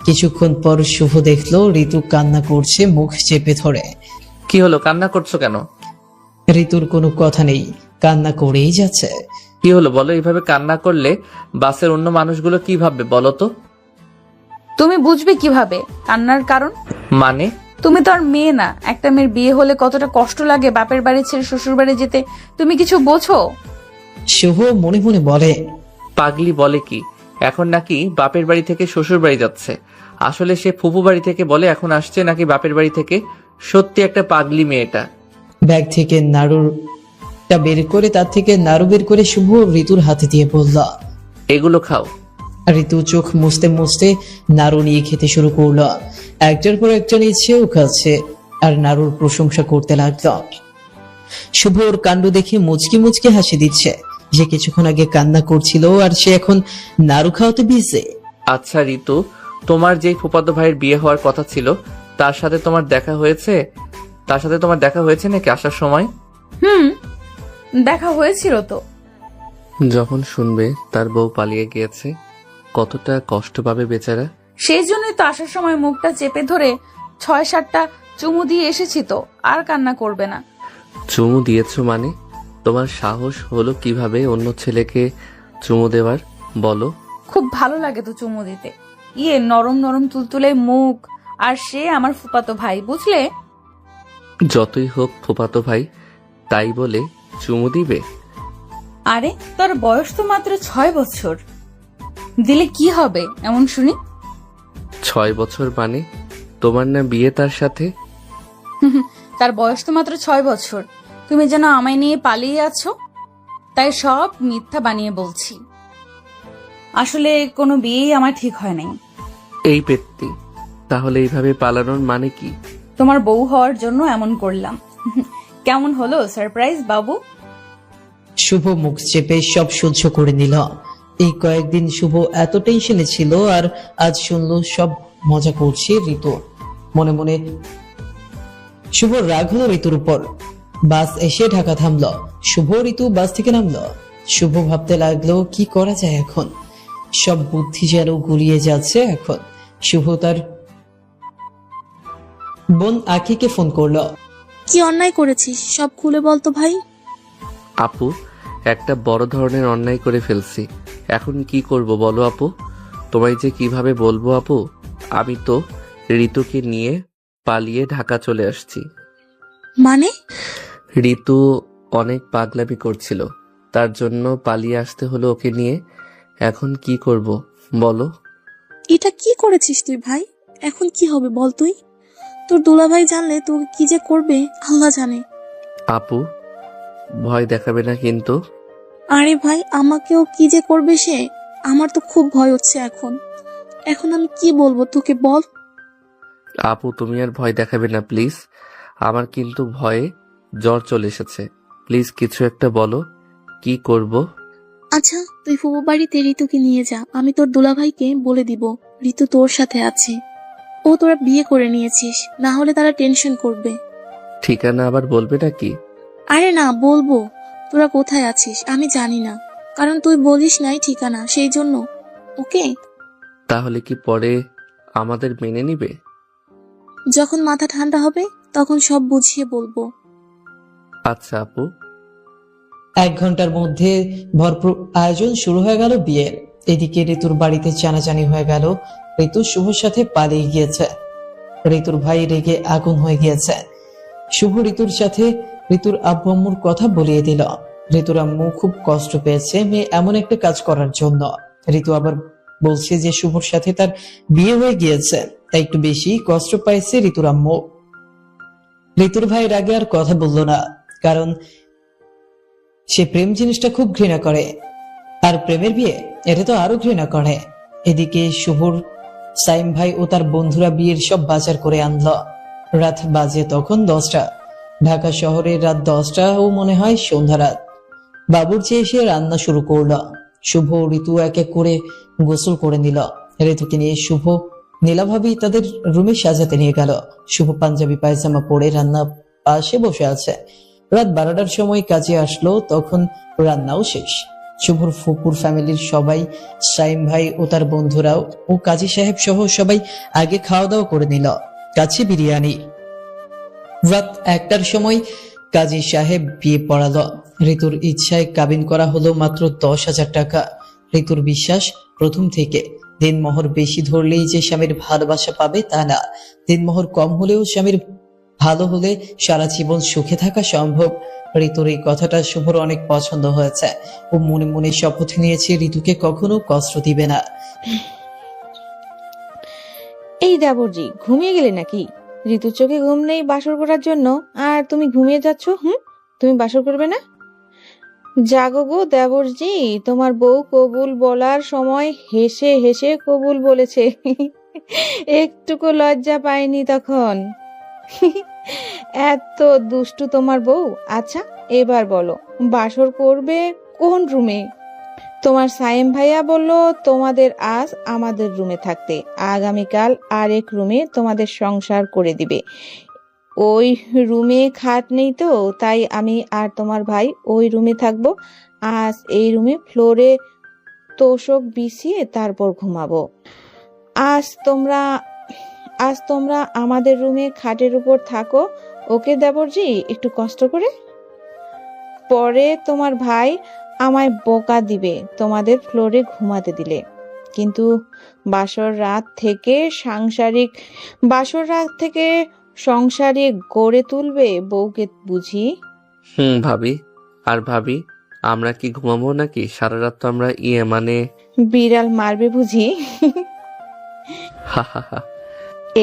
কিছুক্ষণ পর শুভ দেখলো ঋতু কান্না করছে মুখ চেপে ধরে। কি হলো, কান্না করছো কেন? ঋতুর কোনো কথা নেই, কান্না করেই যাচ্ছে। কি হলো বলো? এইভাবে কান্না করলে বাসের অন্য মানুষগুলো কি ভাববে বলো তো? তুমি বুঝবে কিভাবে কান্নার কারণ? মানে? তুমি তো আর মেয়ে না। একটা মেয়ের বিয়ে হলে কতটা কষ্ট লাগে বাপের বাড়ি ছেড়ে শ্বশুর বাড়ি যেতে, তুমি কিছু বোঝো? শুভ মনে মনে বলে, পাগলি বলে কি, এখন নাকি বাপের বাড়ি থেকে শ্বশুর বাড়ি যাচ্ছে। আসলে সে ফুফু বাড়ি থেকে বলে এখন আসছে নাকি বাপের বাড়ি থেকে। সত্যি একটা পাগলি মেয়েটা। ব্যাগ থেকে নাড়ুটা বের করে তার থেকে নাড়ু বের করে শুভ ঋতুর হাতে দিয়ে বলল, এগুলো খাও। ঋতু চোখ মুছতে মুছতে নাড়ু নিয়ে খেতে শুরু করলো। একটার পর একটা নিচ্ছেও খাচ্ছে আর নাড়ুর প্রশংসা করতে লাগলো। শুভ ওর কাণ্ড দেখে মুচকি মুচকি হাসি দিচ্ছে। যে কিছুক্ষণ আগে কান্না করছিল আর সে এখন নাড়ু খাওয়াতে বিজে। আচ্ছা ঋতু, তোমার যেই ফুফাতো ভাইয়ের বিয়ে হওয়ার কথা ছিল তার সাথে তোমার দেখা হয়েছে নাকি আসার সময়? দেখা হয়েছিল তো। যখন শুনবে তার বউ পালিয়ে গিয়েছে কতটা কষ্ট পাবে বেচারা। সেই জন্যই তো আসার সময় মুখটা চেপে ধরে 6-7টা চুমু দিয়ে এসেছি তো, আর কান্না করবে না। চুমু দিয়েছো মানে? তোমার সাহস হলো কিভাবে অন্য ছেলেকে চুমু দেওয়ার বলো? খুব ভালো লাগে তো চুমু দিতে। নরম নরম তুলতুলে মুখ, আর সে আমার ফুপাতো ভাই, বুঝলে? যতই হোক ফুফাতো ভাই, তাই বলে চুমু দিবে? আরে তোর বয়স তো মাত্র 6 বছর, দিলে কি হবে এমন শুনি? 6 বছর মানে? তোমার না বিয়ে তার সাথে? তার বয়স তো মাত্র 6 বছর। তুমি যেন আমায় নিয়ে পালিয়ে আছো, তাই সব মিথ্যা বানিয়ে বলছি। আসলে কোনো বিয়েই আমার ঠিক হয় নাই। এই পেত্তি, তাহলে এইভাবে পালানোর মানে কি? তোমার বউ হওয়ার জন্য এমন করলাম। কেমন হলো সারপ্রাইজ বাবু? শুভ মুখ চেপে সব সহ্য করে নিল। এই কয়েকদিন শুভ এত টেনশনে ছিল আর আজ শুনলো সব মজা করছে ঋতু। মনে মনে শুভ রাগ হলো ঋতুর উপর। বাস এসে ঢাকা থামলো। শুভ ঋতু বাস থেকে নামলো। শুভ ভাবতে লাগলো কি করা যায় এখন। সব বুদ্ধি যেন গুলিয়ে যাচ্ছে এখন। শুভ তার বোন আখিকে ফোন করলো। কি অন্যায় করেছিস সব খুলে বলতো ভাই। আপু, একটা বড় ধরনের অন্যায় করে ফেলছি। এখন কি করব বলো আপু? তোমায় যে কিভাবে বলবো আপু? আমি তো ঋতুকে নিয়ে পালিয়ে ঢাকা চলে আসছি। মানে? ঋতু অনেক পাগলামি করছিল, তার জন্য পালিয়ে আসতে হলো ওকে নিয়ে। এখন কি করব বলো? এটা কি করেছিস তুই ভাই? এখন কি হবে বল তুই? তোর দুলাভাই জানলে তোকে কি যে করবে আল্লাহ জানে। আপু, ভয় দেখাবে না কিন্তু। আরে ভাই, আমাকেও কি যে করবে সে, আমার তো খুব ভয় হচ্ছে এখন। এখন আমি কি বলবো তোকে বল? আপু, তুমি আর ভয় দেখাবে না প্লিজ। আমার কিন্তু ভয়ে জ্বর চলে এসেছে। প্লিজ কিছু একটা বলো, কি করব? আচ্ছা, তুই ফুবু বাড়িতে ঋতুকে নিয়ে যা, আমি তোর দুলাভাইকে বলে দিব ঋতু তোর সাথে আছে। ও তোরা বিয়ে করে নিয়েছিস, না হলে তারা টেনশন করবে। ঠিকানা আবার বলবে নাকি? আরে না, বলবো। তোরা কোথায় আছিস আমি জানি না, কারণ তুই বলিস নাই ঠিকানা, সেই জন্য। ওকে? তাহলে কি পরে আমাদের মেনে নিবে? যখন মাথা ঠান্ডা হবে তখন সব বুঝিয়ে বলবো। আচ্ছা আপু। 1 ঘন্টার মধ্যে ভরপুর আয়োজন শুরু হয়ে গেল বিয়ের। এদিকে ঋতুর বাড়িতে জানাজানি হয়ে গেল ঋতু শুভর সাথে পালিয়ে গিয়েছে। ঋতুর ভাই রেগে আগুন হয়ে গিয়েছে। শুভ ঋতুর সাথে ঋতুর আব্বু আম্মুর কথা বলিয়ে দিল। ঋতুর আম্মু খুব কষ্ট পেয়েছে মেয়ে এমন একটা কাজ করার জন্য। ঋতু আবার বলছে যে শুভর সাথে তার বিয়ে হয়ে গিয়েছে, তাই একটু বেশি কষ্ট পাইছে ঋতুর আম্মু। ঋতুর ভাই রাগে আর কথা বলল না, কারণ সে প্রেম জিনিসটা খুব ঘৃণা করে, আর প্রেমের বিয়ে এটা তো আরো ঘৃণা করে। এদিকে শুভর সাইম ভাই ও তার বন্ধুরা বিয়ের সব বাজার করে আনলো। রাত বাজে তখন 10টা। ঢাকা শহরে রাত 10টা ও মনে হয় সন্ধ্যা রাত। বাবুর্চি এসে রান্না শুরু করলো। শুভ ও ঋতু এক এক করে গোসল করে নিল। ঋতুকে নিয়ে শুভ নীলাভাবি তাদের রুমে সাজাতে নিয়ে গেল। শুভ পাঞ্জাবি পায়জামা পরে রান্না পাশে বসে আছে। রাত 12টার সময় কাজে আসলো, তখন রান্নাও শেষ। শুভর ফুপুর ফ্যামিলির সবাই, সাইম ভাই ও তার বন্ধুরাও ও কাজী সাহেব সহ সবাই আগে খাওয়া দাওয়া করে নিল। কাছে বিরিয়ানি। রাত 1টার সময় কাজী সাহেব বিয়ে পড়ালো। ঋতুর ইচ্ছায় কাবিন করা হলো মাত্র 10,000 টাকা। ঋতুর বিশ্বাস প্রথম থেকে, দিনমোহর বেশি ধরলেই যে স্বামীর ভালোবাসা পাবে তা না। দিনমোহর কম হলেও স্বামীর ভালো হলে সারা জীবন সুখে থাকা সম্ভব। ঋতুর এই কথাটা শুভর অনেক পছন্দ হয়েছে। ও মনে মনে শপথ নিয়েছে ঋতুকে কখনো কষ্ট দিবে না। এই দেবরজি, ঘুমিয়ে গেলে নাকি? ঋতুর চোখে ঘুম নেই বাসর করার জন্য, আর তুমি ঘুমিয়ে যাচ্ছ? তুমি বাসর করবে না? জাগো গো দেবরজি, তোমার বউ কবুল বলার সময় হেসে হেসে কবুল বলেছে। একটুকু লজ্জা পায়নি তখন। এত দুষ্টু তোমার বউ। আচ্ছা এবার বলো, বাসর করবে কোন রুমে? তোমার সাইম ভাইয়া বলল তোমাদের আজ আমাদের রুমে থাকতে, আগামীকাল আরেক রুমে তোমাদের সংসার করে দিবে। ওই রুমে খাট নেই তো, তাই আমি আর তোমার ভাই ওই রুমে থাকবো। আজ এই রুমে ফ্লোরে তোষক বিছিয়ে তারপর ঘুমাবো। আজ তোমরা আমাদের রুমে খাটের উপর থাকো, ওকে দেবরজি, একটু কষ্ট করে। পরে তোমার ভাই আমায় বকা দিবে তোমাদের ফ্লোরে ঘুমাতে দিলে। কিন্তু বাসর রাত থেকে সংসারিক গড়ে তুলবে বউকে বুঝি। ভাবি। আর ভাবি, আমরা কি ঘুমাবো নাকি? সারা রাত তো আমরা মানে বিড়াল মারবে বুঝি। হা হা হা।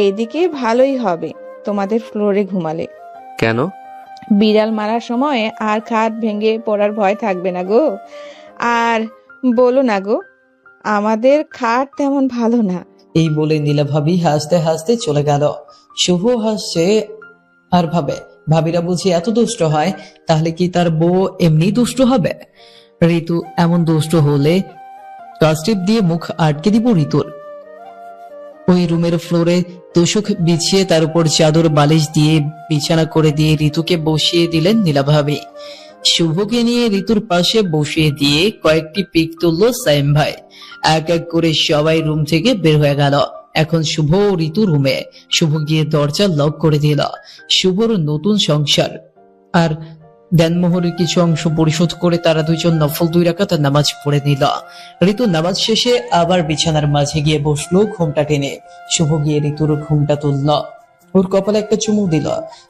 এইদিকে ভালোই হবে তোমাদের ফ্লোরে ঘুমালে। কেন? বিড়াল মারার সময় আর খাট ভেঙে পড়ার ভয় থাকবে না গো। আর বলো না গো, আমাদের খাট তেমন ভালো না। এই বলে নীলা ভাবি হাসতে হাসতে চলে গেল। শুভ হাসছে আর ভাবে, ভাবিরা বুঝি এত দুষ্ট হয়, তাহলে কি তার বউ এমনি দুষ্ট হবে? ঋতু এমন দুষ্ট হলে কাস্টিপ দিয়ে মুখ আটকে দিব ঋতুর। ওই রুমের ফ্লোরে তোষক বিছিয়ে তার উপর চাদর বালিশ দিয়ে বিছানা করে দিয়ে ঋতুকে বসিয়ে দিলেন নীলা ভাবি। শুভকে নিয়ে ঋতুর পাশে বসিয়ে দিয়ে কয়েকটি পিক তুললো সাইম ভাই। এক এক করে সবাই রুম থেকে বের হয়ে গেল। এখন শুভ ও ঋতু রুমে। শুভ গিয়ে দরজা লক করে দিল। শুভর নতুন সংসার আর দেনমোহরের কিছু অংশ পরিশোধ করে তারা দুইজন নফল 2 রাকাত নামাজ পড়ে নিল। ঋতু নামাজ শেষে আবার বিছানার মাঝে গিয়ে বসলো ঘুমটা টেনে। শুভ গিয়ে ঋতুর ঘুমটা তুলল, ওর কপালে একটা চুমু দিল।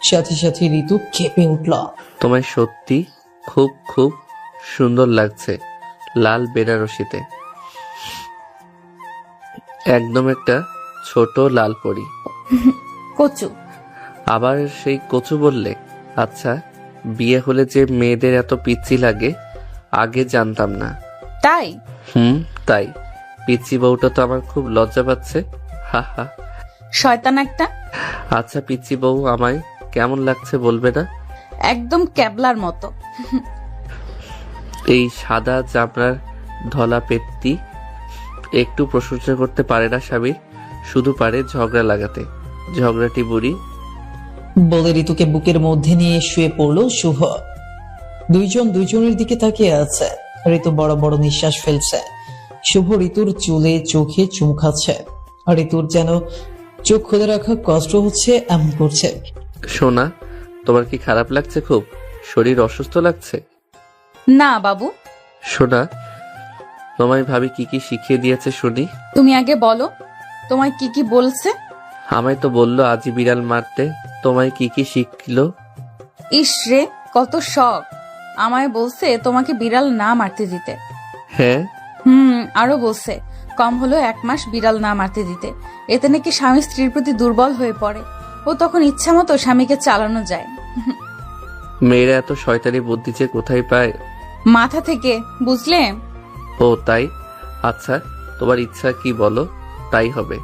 সাথে সাথে ঋতু কেঁপে উঠল। তোমায় সত্যি খুব খুব সুন্দর লাগছে লাল বেনারসিতে, একদম একটা ছোট লাল পরি। কচু। আবার সেই কচু বললে? আচ্ছা, বিয়ে হলে যে মেয়েদের এত পিচ্ছি লাগে আগে জানতাম না। তাই? তাই। পিচ্ছি বউটা তো আমার খুব লজ্জা পাচ্ছে। হা হা। শয়তান একটা। আচ্ছা পিচ্ছি বউ আমায় কেমন লাগছে বলবে না? একদম ক্যাবলার মতো। এই সাদা চামড়ার ধলা পেত্তি একটু প্রশংসা করতে পারে না স্বামীর, শুধু পারে ঝগড়া লাগাতে। ঝগড়াটি বুড়ি। বলে ঋতুকে বুকের মধ্যে নিয়ে শুয়ে পড়লো শুভ। দুইজন দুইজনের দিকে তাকিয়ে আছে। ঋতু বড় বড় নিঃশ্বাস ফেলছে। শুভ ঋতুর চুলে চোখে চুমু খাচ্ছে। আর ঋতুর যেন চোখ খুলে রাখা কষ্ট হচ্ছে এমন করছে। সোনা, তোমার কি খারাপ লাগছে? খুব শরীর অসুস্থ লাগছে? না বাবু। সোনা, তোমায় ভাবি কি কি শিখিয়ে দিয়েছে শুনি। তুমি আগে বলো, তোমায় কি কি বলছে? আমায় তো বললো আজই বিড়াল মারতে। তোমায় কি কি শিখলো? ইস রে, কত শখ। আমায় বলছে তোমাকে বিড়াল না মারতে দিতে। হ্যাঁ। আরো বলছে কম হলো 1 মাস বিড়াল না মারতে দিতে। এতে নাকি স্বামী স্ত্রীর প্রতি দুর্বল হয়ে পড়ে, ও তখন ইচ্ছা মতো স্বামীকে চালানো যায়। মেয়েরা এত শয়তানি বুদ্ধি যে কোথায় পায়? মাথা থেকে, বুঝলে? ও তাই? আচ্ছা, তোমার ইচ্ছা কি বলো, তাই হবে।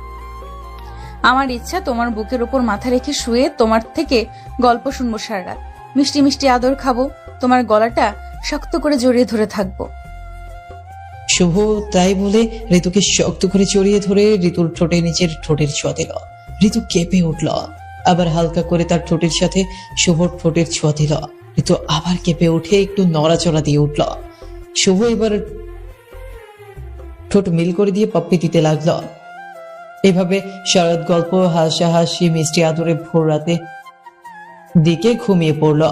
আমার ইচ্ছা তোমার বুকের উপর মাথা রেখে শুয়ে তোমার থেকে গল্প শুনবো সারা রাত, মিষ্টি মিষ্টি আদর খাবো, তোমার গলাটা শক্ত করে জড়িয়ে ধরে থাকবো। শুভ তাই বলে ঋতুকে শক্ত করে জড়িয়ে ধরে ঋতুর ঠোঁটের নিচের ঠোঁটের ছোঁয়া দিল। ঋতু কেঁপে উঠল। আবার হালকা করে তার ঠোঁটের সাথে শুভর ঠোঁটের ছোঁয়া দিল। ঋতু আবার কেঁপে উঠে একটু নড়াচড়া দিয়ে উঠল। শুভ এবার ঠোঁট মিল করে দিয়ে পাপ্পি দিতে লাগলো। এভাবে সারাত গল্প, হাসাহাসি, মিষ্টি আদরে ভোর রাতে দিকে ঘুমিয়ে পড়ল।